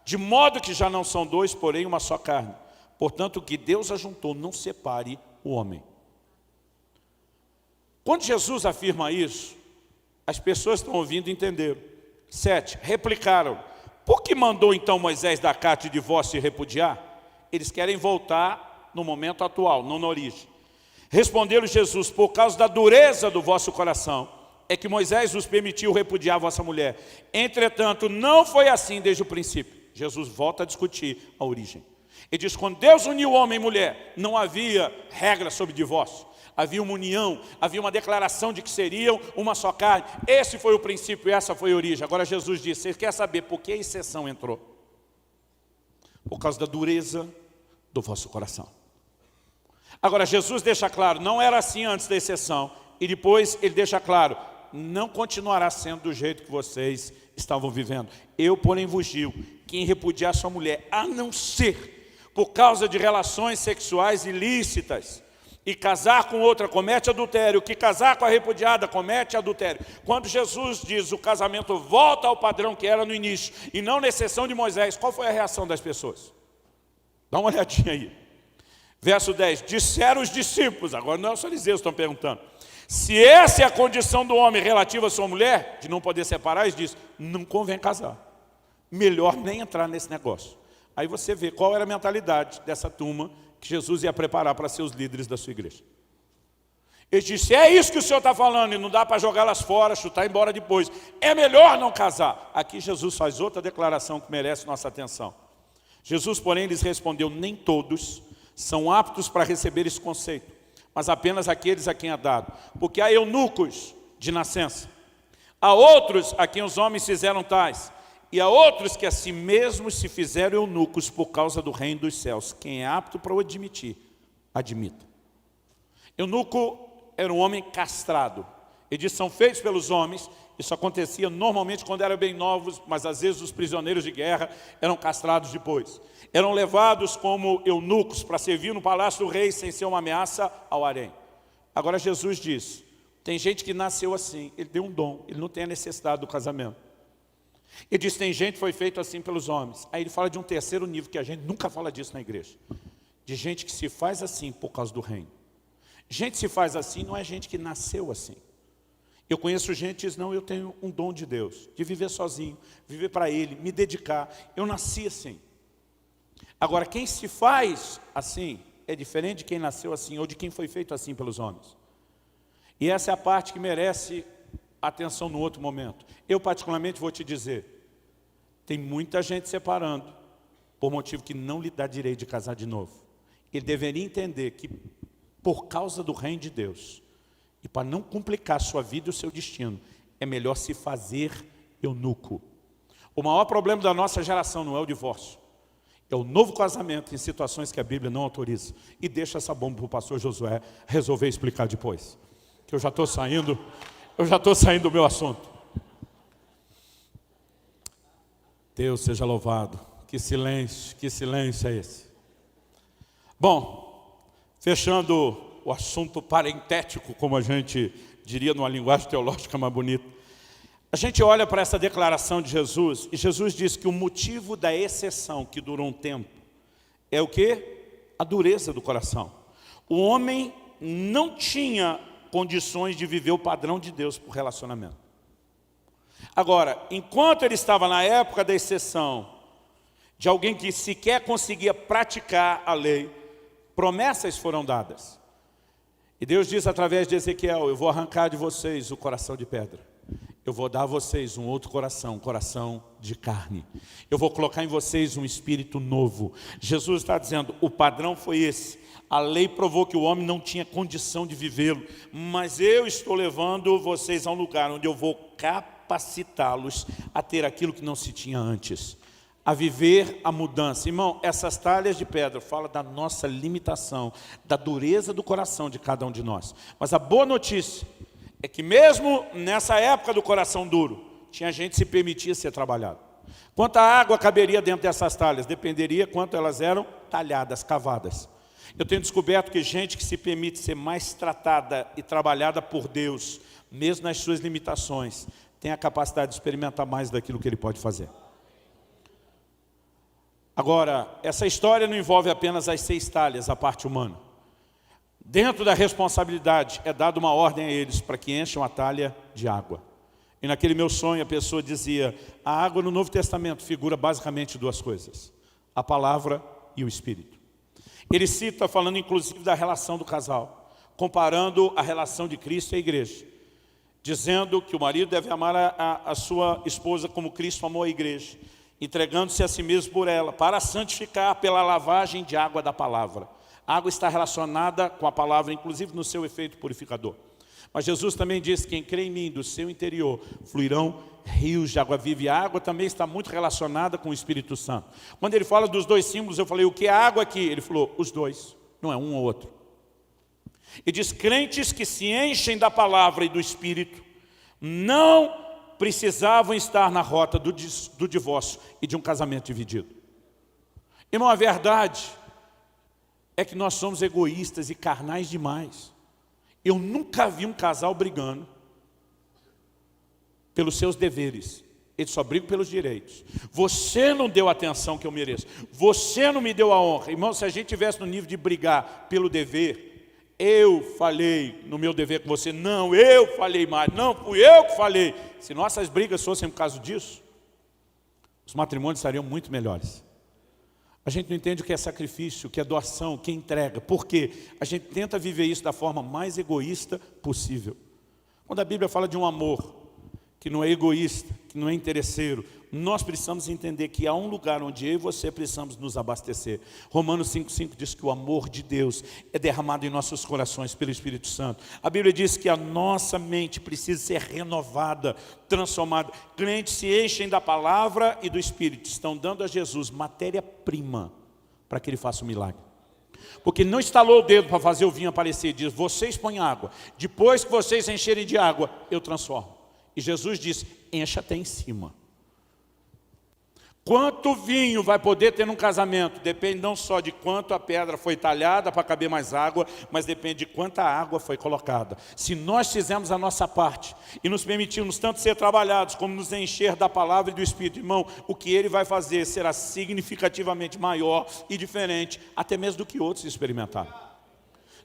De modo que já não são 2, porém uma só carne. Portanto, o que Deus ajuntou, não separe o homem. Quando Jesus afirma isso, as pessoas estão ouvindo e entenderam. 7, replicaram. Por que mandou então Moisés dar carta de divórcio e repudiar? Eles querem voltar no momento atual, não na origem. Respondeu-lhe Jesus, por causa da dureza do vosso coração, é que Moisés vos permitiu repudiar a vossa mulher. Entretanto, não foi assim desde o princípio. Jesus volta a discutir a origem. Ele diz, quando Deus uniu homem e mulher, não havia regra sobre divórcio. Havia uma união, havia uma declaração de que seriam uma só carne. Esse foi o princípio e essa foi a origem. Agora Jesus disse, você quer saber por que a exceção entrou? Por causa da dureza do vosso coração. Agora Jesus deixa claro, não era assim antes da exceção. E depois ele deixa claro, não continuará sendo do jeito que vocês estavam vivendo. Eu, porém, vos digo, quem repudiar sua mulher, a não ser por causa de relações sexuais ilícitas, e casar com outra comete adultério, que casar com a repudiada comete adultério. Quando Jesus diz o casamento volta ao padrão que era no início, e não na exceção de Moisés, qual foi a reação das pessoas? Dá uma olhadinha aí. Verso 10, disseram os discípulos, agora não é os fariseus que estão perguntando, se essa é a condição do homem relativa à sua mulher, de não poder separar, eles dizem, não convém casar. Melhor nem entrar nesse negócio. Aí você vê qual era a mentalidade dessa turma que Jesus ia preparar para ser os líderes da sua igreja. Ele disse, é isso que o Senhor está falando, e não dá para jogá-las fora, chutar embora depois. É melhor não casar. Aqui Jesus faz outra declaração que merece nossa atenção. Jesus, porém, lhes respondeu, nem todos são aptos para receber esse conceito, mas apenas aqueles a quem é dado. Porque há eunucos de nascença, há outros a quem os homens fizeram tais, e há outros que a si mesmos se fizeram eunucos por causa do reino dos céus. Quem é apto para o admitir, admita. Eunuco era um homem castrado. Eles são feitos pelos homens Isso acontecia normalmente quando eram bem novos, mas às vezes os prisioneiros de guerra eram castrados depois. Eram levados como eunucos para servir no palácio do rei sem ser uma ameaça ao harém. Agora Jesus diz, tem gente que nasceu assim, ele tem um dom, ele não tem a necessidade do casamento. Ele diz, tem gente que foi feito assim pelos homens. Aí ele fala de um terceiro nível, que a gente nunca fala disso na igreja. De gente que se faz assim por causa do reino. Gente que se faz assim não é gente que nasceu assim. Eu conheço gente que diz, não, eu tenho um dom de Deus, de viver sozinho, viver para Ele, me dedicar. Eu nasci assim. Agora, quem se faz assim é diferente de quem nasceu assim ou de quem foi feito assim pelos homens. E essa é a parte que merece atenção no outro momento. Eu particularmente vou te dizer, tem muita gente separando por motivo que não lhe dá direito de casar de novo. Ele deveria entender que por causa do reino de Deus, e para não complicar a sua vida e o seu destino, é melhor se fazer eunuco. O maior problema da nossa geração não é o divórcio, é o novo casamento em situações que a Bíblia não autoriza. E deixa essa bomba para o pastor Josué resolver explicar depois, que eu já estou saindo do meu assunto. Deus seja louvado. Que silêncio é esse? Bom, fechando o assunto parentético, como a gente diria numa linguagem teológica mais bonita. A gente olha para essa declaração de Jesus, e Jesus diz que o motivo da exceção, que durou um tempo, é o quê? A dureza do coração. O homem não tinha condições de viver o padrão de Deus por relacionamento. Agora, enquanto ele estava na época da exceção, de alguém que sequer conseguia praticar a lei, promessas foram dadas. E Deus diz através de Ezequiel, eu vou arrancar de vocês o coração de pedra. Eu vou dar a vocês um outro coração, um coração de carne. Eu vou colocar em vocês um espírito novo. Jesus está dizendo, o padrão foi esse. A lei provou que o homem não tinha condição de vivê-lo. Mas eu estou levando vocês a um lugar onde eu vou capacitá-los a ter aquilo que não se tinha antes. A viver a mudança. Irmão, essas talhas de pedra falam da nossa limitação, da dureza do coração de cada um de nós. Mas a boa notícia é que mesmo nessa época do coração duro, tinha gente que se permitia ser trabalhado. Quanta água caberia dentro dessas talhas? Dependeria quanto elas eram talhadas, cavadas. Eu tenho descoberto que gente que se permite ser mais tratada e trabalhada por Deus, mesmo nas suas limitações, tem a capacidade de experimentar mais daquilo que ele pode fazer. Agora, essa história não envolve apenas as 6 talhas, a parte humana. Dentro da responsabilidade é dada uma ordem a eles para que encham a talha de água. E naquele meu sonho a pessoa dizia, a água no Novo Testamento figura basicamente 2 coisas, a palavra e o Espírito. Ele cita falando inclusive da relação do casal, comparando a relação de Cristo e a igreja, dizendo que o marido deve amar a sua esposa como Cristo amou a igreja, entregando-se a si mesmo por ela, para santificar pela lavagem de água da palavra. A água está relacionada com a palavra, inclusive no seu efeito purificador. Mas Jesus também diz, quem crê em mim, do seu interior, fluirão rios de água viva. E a água também está muito relacionada com o Espírito Santo. Quando ele fala dos 2 símbolos, eu falei, o que é água aqui? Ele falou, os 2, não é um ou outro. E diz, crentes que se enchem da palavra e do Espírito, não precisavam estar na rota do divórcio e de um casamento dividido. Irmão, a verdade é que nós somos egoístas e carnais demais. Eu nunca vi um casal brigando pelos seus deveres. Eles só brigam pelos direitos. Você não deu a atenção que eu mereço. Você não me deu a honra. Irmão, se a gente estivesse no nível de brigar pelo dever, eu falei no meu dever com você, não, eu falei mais, não, fui eu que falei. Se nossas brigas fossem por causa disso, os matrimônios estariam muito melhores. A gente não entende o que é sacrifício, o que é doação, o que é entrega. Por quê? A gente tenta viver isso da forma mais egoísta possível. Quando a Bíblia fala de um amor que não é egoísta, que não é interesseiro, nós precisamos entender que há um lugar onde eu e você precisamos nos abastecer. Romanos 5,5 diz que o amor de Deus é derramado em nossos corações pelo Espírito Santo. A Bíblia diz que a nossa mente precisa ser renovada, transformada. Crentes se enchem da palavra e do Espírito, estão dando a Jesus matéria-prima para que Ele faça um milagre. Porque Ele não estalou o dedo para fazer o vinho aparecer, diz, vocês põem água, depois que vocês encherem de água, eu transformo. E Jesus disse, encha até em cima. Quanto vinho vai poder ter num casamento? Depende não só de quanto a pedra foi talhada para caber mais água, mas depende de quanta água foi colocada. Se nós fizermos a nossa parte e nos permitirmos tanto ser trabalhados como nos encher da palavra e do Espírito, irmão, o que Ele vai fazer será significativamente maior e diferente, até mesmo do que outros experimentaram.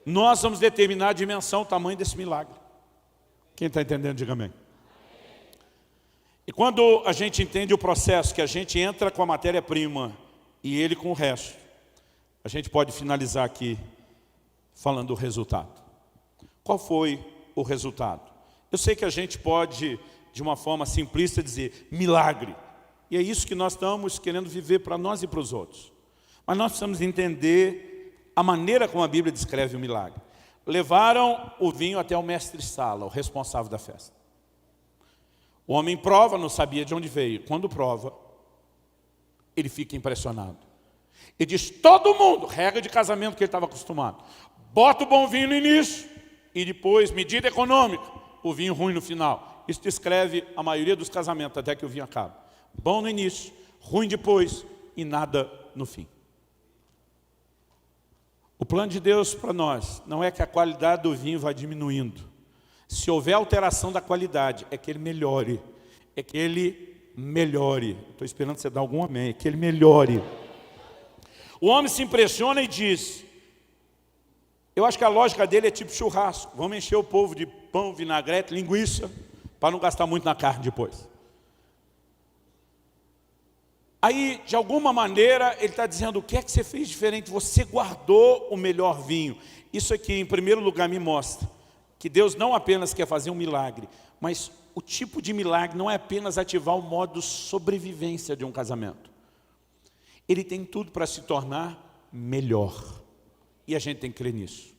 Nós vamos determinar a dimensão, o tamanho desse milagre. Quem está entendendo, diga amém. E quando a gente entende o processo, que a gente entra com a matéria-prima e ele com o resto, a gente pode finalizar aqui falando do resultado. Qual foi o resultado? Eu sei que a gente pode, de uma forma simplista, dizer milagre. E é isso que nós estamos querendo viver para nós e para os outros. Mas nós precisamos entender a maneira como a Bíblia descreve o milagre. Levaram o vinho até o mestre-sala, o responsável da festa. O homem prova, não sabia de onde veio. Quando prova, ele fica impressionado. Ele diz, todo mundo, regra de casamento que ele estava acostumado, bota o bom vinho no início e depois, medida econômica, o vinho ruim no final. Isso descreve a maioria dos casamentos, até que o vinho acaba. Bom no início, ruim depois e nada no fim. O plano de Deus para nós não é que a qualidade do vinho vá diminuindo. Se houver alteração da qualidade, é que ele melhore. É que ele melhore. Estou esperando você dar algum amém. É que ele melhore. O homem se impressiona e diz, eu acho que a lógica dele é tipo churrasco. Vamos encher o povo de pão, vinagrete, linguiça, para não gastar muito na carne depois. Aí, de alguma maneira, ele está dizendo, o que é que você fez diferente? Você guardou o melhor vinho. Isso aqui, em primeiro lugar, me mostra que Deus não apenas quer fazer um milagre, mas o tipo de milagre não é apenas ativar o modo sobrevivência de um casamento. Ele tem tudo para se tornar melhor. E a gente tem que crer nisso.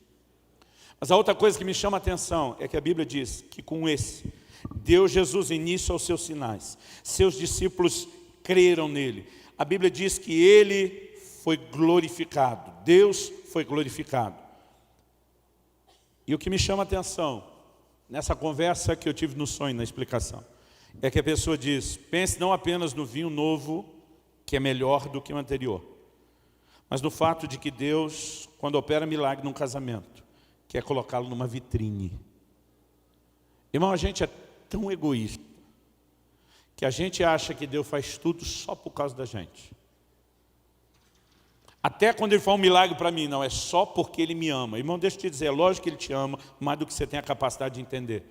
Mas a outra coisa que me chama a atenção é que a Bíblia diz que com esse, deu Jesus início aos seus sinais. Seus discípulos creram nele. A Bíblia diz que ele foi glorificado. Deus foi glorificado. E o que me chama a atenção, nessa conversa que eu tive no sonho, na explicação, é que a pessoa diz, pense não apenas no vinho novo, que é melhor do que o anterior, mas no fato de que Deus, quando opera milagre num casamento, quer colocá-lo numa vitrine. Irmão, a gente é tão egoísta, que a gente acha que Deus faz tudo só por causa da gente. Até quando Ele faz um milagre para mim, não, é só porque Ele me ama. Irmão, deixa eu te dizer, é lógico que Ele te ama, mais do que você tem a capacidade de entender.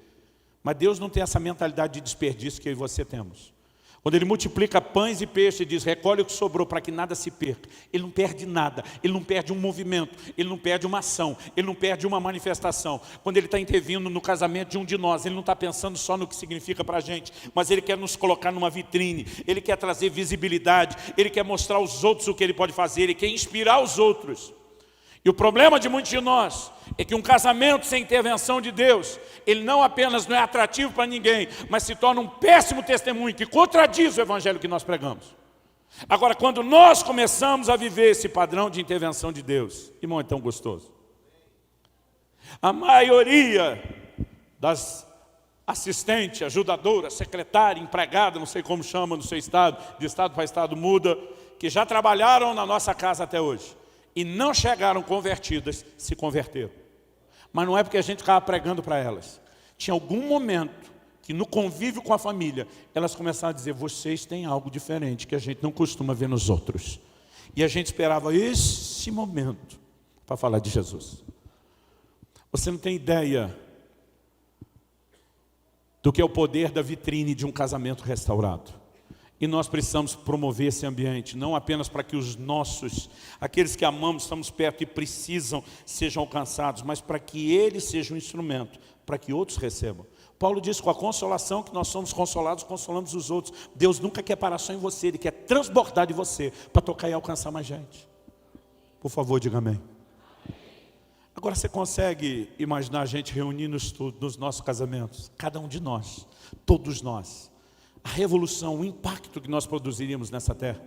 Mas Deus não tem essa mentalidade de desperdício que eu e você temos. Quando Ele multiplica pães e peixes e diz, recolhe o que sobrou para que nada se perca. Ele não perde nada, Ele não perde um movimento, Ele não perde uma ação, Ele não perde uma manifestação. Quando Ele está intervindo no casamento de um de nós, Ele não está pensando só no que significa para a gente, mas Ele quer nos colocar numa vitrine, Ele quer trazer visibilidade, Ele quer mostrar aos outros o que Ele pode fazer, Ele quer inspirar os outros. E o problema de muitos de nós é que um casamento sem intervenção de Deus, ele não apenas não é atrativo para ninguém, mas se torna um péssimo testemunho que contradiz o evangelho que nós pregamos. Agora, quando nós começamos a viver esse padrão de intervenção de Deus, irmão, é tão gostoso. A maioria das assistentes, ajudadoras, secretária, empregada, não sei como chama no seu estado, de estado para estado muda, que já trabalharam na nossa casa até hoje, e não chegaram convertidas, se converteram. Mas não é porque a gente ficava pregando para elas. Tinha algum momento que no convívio com a família, elas começaram a dizer, vocês têm algo diferente que a gente não costuma ver nos outros. E a gente esperava esse momento para falar de Jesus. Você não tem ideia do que é o poder da vitrine de um casamento restaurado. E nós precisamos promover esse ambiente, não apenas para que os nossos, aqueles que amamos, estamos perto e precisam, sejam alcançados, mas para que ele seja um instrumento, para que outros recebam. Paulo diz, com a consolação que nós somos consolados, consolamos os outros. Deus nunca quer parar só em você, Ele quer transbordar de você, para tocar e alcançar mais gente. Por favor, diga amém. Agora você consegue imaginar a gente reunindo nos nossos casamentos? Cada um de nós, todos nós. A revolução, o impacto que nós produziríamos nessa terra.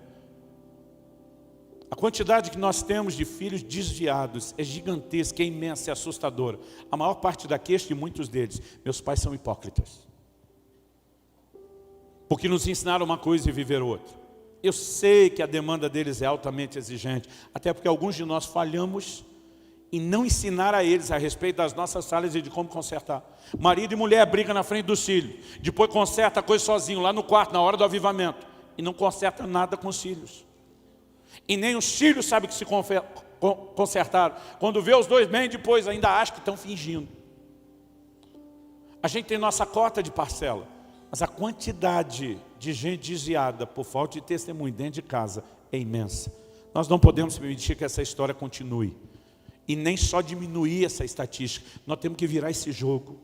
A quantidade que nós temos de filhos desviados é gigantesca, é imensa, é assustadora. A maior parte da queixa de muitos deles, meus pais são hipócritas. porque nos ensinaram uma coisa e viver outra. Eu sei que a demanda deles é altamente exigente, até porque alguns de nós falhamos em não ensinar a eles a respeito das nossas falhas e de como consertar. Marido e mulher brigam na frente dos filhos, depois conserta a coisa sozinho, lá no quarto, na hora do avivamento, e não conserta nada com os filhos. E nem os filhos sabem que se consertaram. Quando vê os dois bem, depois ainda acham que estão fingindo. A gente tem nossa cota de parcela, mas a quantidade de gente desviada por falta de testemunho dentro de casa é imensa. Nós não podemos permitir que essa história continue. E nem só diminuir essa estatística. Nós temos que virar esse jogo.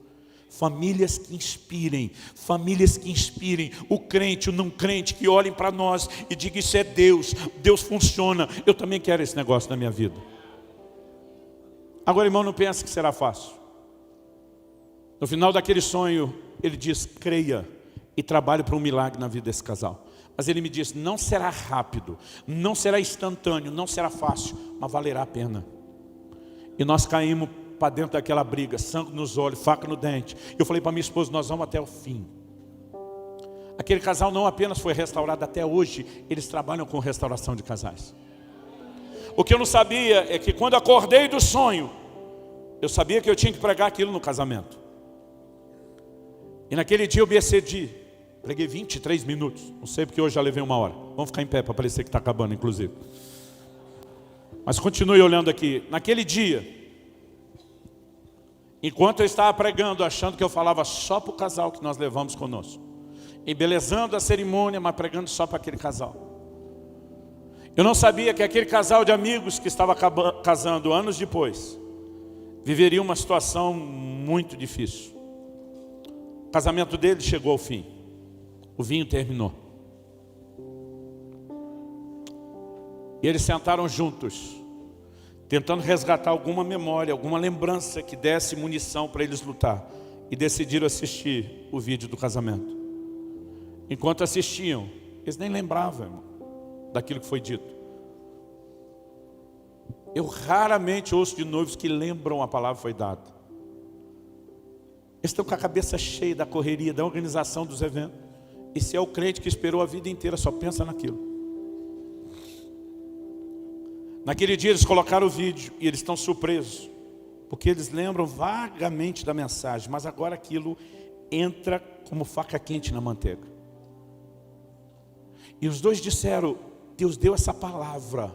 Famílias que inspirem o crente, o não crente, que olhem para nós e digam: isso é Deus, Deus funciona, eu também quero esse negócio na minha vida. Agora, irmão, não pense que será fácil. No final daquele sonho, ele diz: creia e trabalhe para um milagre na vida desse casal. Mas ele me disse: não será rápido, não será instantâneo, não será fácil, mas valerá a pena. E nós caímos para dentro daquela briga, sangue nos olhos, faca no dente. Eu falei para minha esposa: nós vamos até o fim. Aquele casal não apenas foi restaurado, até hoje eles trabalham com restauração de casais. O que eu não sabia é que quando eu acordei do sonho, eu sabia que eu tinha que pregar aquilo no casamento. E naquele dia eu me excedi, preguei 23 minutos, não sei porque hoje já levei 1 hora. Vamos ficar em pé para parecer que está acabando, inclusive. Mas continue olhando aqui. Naquele dia, enquanto eu estava pregando, achando que eu falava só para o casal que nós levamos conosco, embelezando a cerimônia, mas pregando só para aquele casal, eu não sabia que aquele casal de amigos que estava casando anos depois viveria uma situação muito difícil. O casamento dele chegou ao fim, o vinho terminou, e eles sentaram juntos, tentando resgatar alguma memória, alguma lembrança que desse munição para eles lutar, e decidiram assistir o vídeo do casamento. Enquanto assistiam, eles nem lembravam, irmão, daquilo que foi dito. Eu raramente ouço de noivos que lembram a palavra que foi dada. Eles estão com a cabeça cheia da correria, da organização dos eventos. E se é o crente que esperou a vida inteira, só pensa naquilo. Naquele dia eles colocaram o vídeo e eles estão surpresos, porque eles lembram vagamente da mensagem, mas agora aquilo entra como faca quente na manteiga. E os dois disseram: Deus deu essa palavra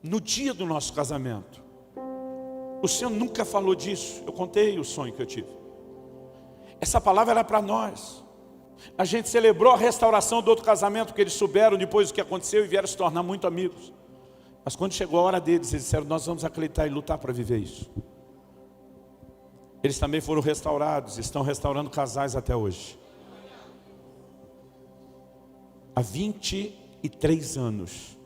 no dia do nosso casamento. O Senhor nunca falou disso. Eu contei o sonho que eu tive. Essa palavra era para nós. A gente celebrou a restauração do outro casamento, porque eles souberam depois do que aconteceu e vieram se tornar muito amigos. Mas quando chegou a hora deles, eles disseram: nós vamos acreditar e lutar para viver isso. Eles também foram restaurados, estão restaurando casais até hoje. Há 23 anos,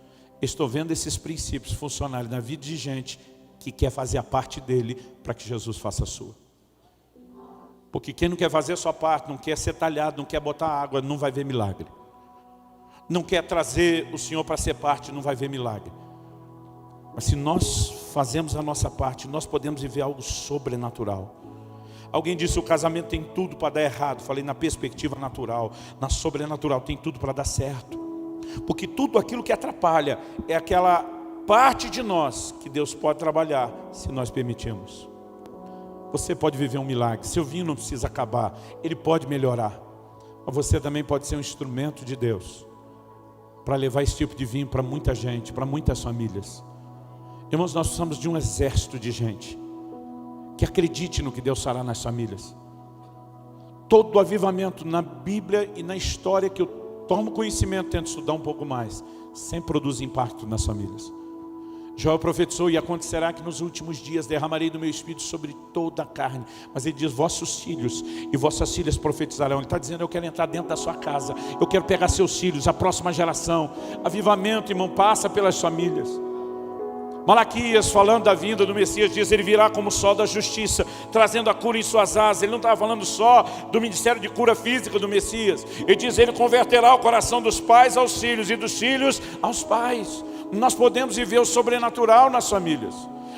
estou vendo esses princípios funcionarem na vida de gente que quer fazer a parte dele para que Jesus faça a sua. Porque quem não quer fazer a sua parte, não quer ser talhado, não quer botar água, não vai ver milagre. Não quer trazer o Senhor para ser parte, não vai ver milagre. Mas se nós fazemos a nossa parte, nós podemos viver algo sobrenatural. Alguém disse: o casamento tem tudo para dar errado. Falei: na perspectiva natural, na sobrenatural, tem tudo para dar certo. Porque tudo aquilo que atrapalha é aquela parte de nós que Deus pode trabalhar, se nós permitirmos. Você pode viver um milagre. Seu vinho não precisa acabar, ele pode melhorar. Mas você também pode ser um instrumento de Deus para levar esse tipo de vinho para muita gente, para muitas famílias. Irmãos, nós precisamos de um exército de gente que acredite no que Deus fará nas famílias. Todo o avivamento na Bíblia e na história que eu tomo conhecimento, tento estudar um pouco mais, sempre produz impacto nas famílias. Joel profetizou: e acontecerá que nos últimos dias derramarei do meu espírito sobre toda a carne. Mas ele diz: vossos filhos e vossas filhas profetizarão. Ele está dizendo: eu quero entrar dentro da sua casa, eu quero pegar seus filhos, a próxima geração. Avivamento, irmão, passa pelas famílias. Malaquias, falando da vinda do Messias, diz: ele virá como o sol da justiça, trazendo a cura em suas asas. Ele não estava falando só do ministério de cura física do Messias. Ele diz: ele converterá o coração dos pais aos filhos e dos filhos aos pais. Nós podemos viver o sobrenatural nas famílias.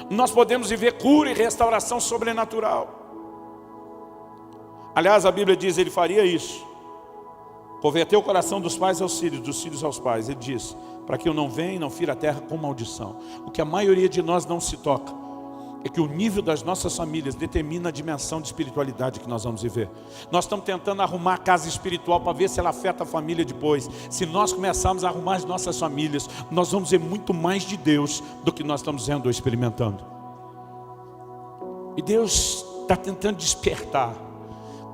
Nós podemos viver cura e restauração sobrenatural. Aliás, a Bíblia diz, ele faria isso. Converter o coração dos pais aos filhos, dos filhos aos pais. Ele diz, para que eu não venha e não fira a terra com maldição. O que a maioria de nós não se toca é que o nível das nossas famílias determina a dimensão de espiritualidade que nós vamos viver. Nós estamos tentando arrumar a casa espiritual para ver se ela afeta a família depois. Se nós começarmos a arrumar as nossas famílias, nós vamos ver muito mais de Deus do que nós estamos vendo ou experimentando. E Deus está tentando despertar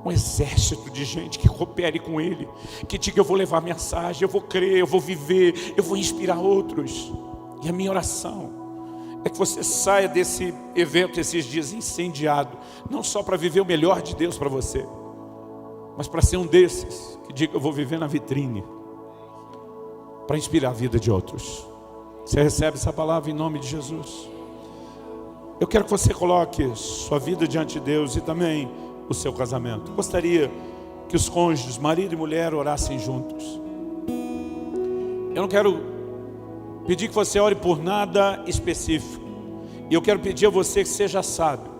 um exército de gente que coopere com Ele, que diga, eu vou levar a mensagem, eu vou crer, eu vou viver, eu vou inspirar outros. E a minha oração é que você saia desse evento esses dias incendiado, não só para viver o melhor de Deus para você, mas para ser um desses que diga, eu vou viver na vitrine, para inspirar a vida de outros. Você recebe essa palavra em nome de Jesus? Eu quero que você coloque sua vida diante de Deus e também o seu casamento. Gostaria que os cônjuges, marido e mulher, orassem juntos. Eu não quero pedir que você ore por nada específico. E eu quero pedir a você que seja sábio.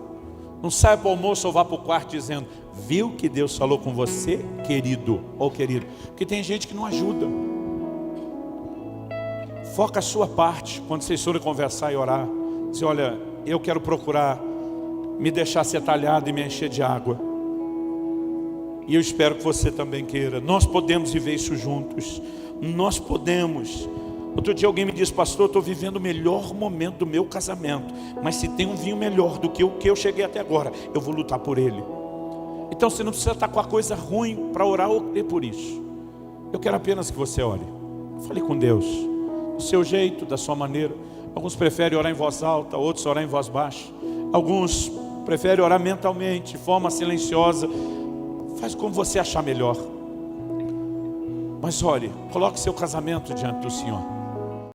Não saia para o almoço ou vá para o quarto dizendo, viu que Deus falou com você, querido ou querido? Porque tem gente que não ajuda. Foca a sua parte quando vocês forem conversar e orar. Diz, olha, eu quero procurar me deixar ser talhado e me encher de água. E eu espero que você também queira. Nós podemos viver isso juntos. Nós podemos. Outro dia alguém me disse, pastor, eu estou vivendo o melhor momento do meu casamento. Mas se tem um vinho melhor do que o que eu cheguei até agora, eu vou lutar por ele. Então você não precisa estar com a coisa ruim para orar ou crer por isso. Eu quero apenas que você ore. Fale com Deus. Do seu jeito, da sua maneira. Alguns preferem orar em voz alta, outros orar em voz baixa. Alguns preferem orar mentalmente, de forma silenciosa. Faz como você achar melhor. Mas olhe, coloque seu casamento diante do Senhor.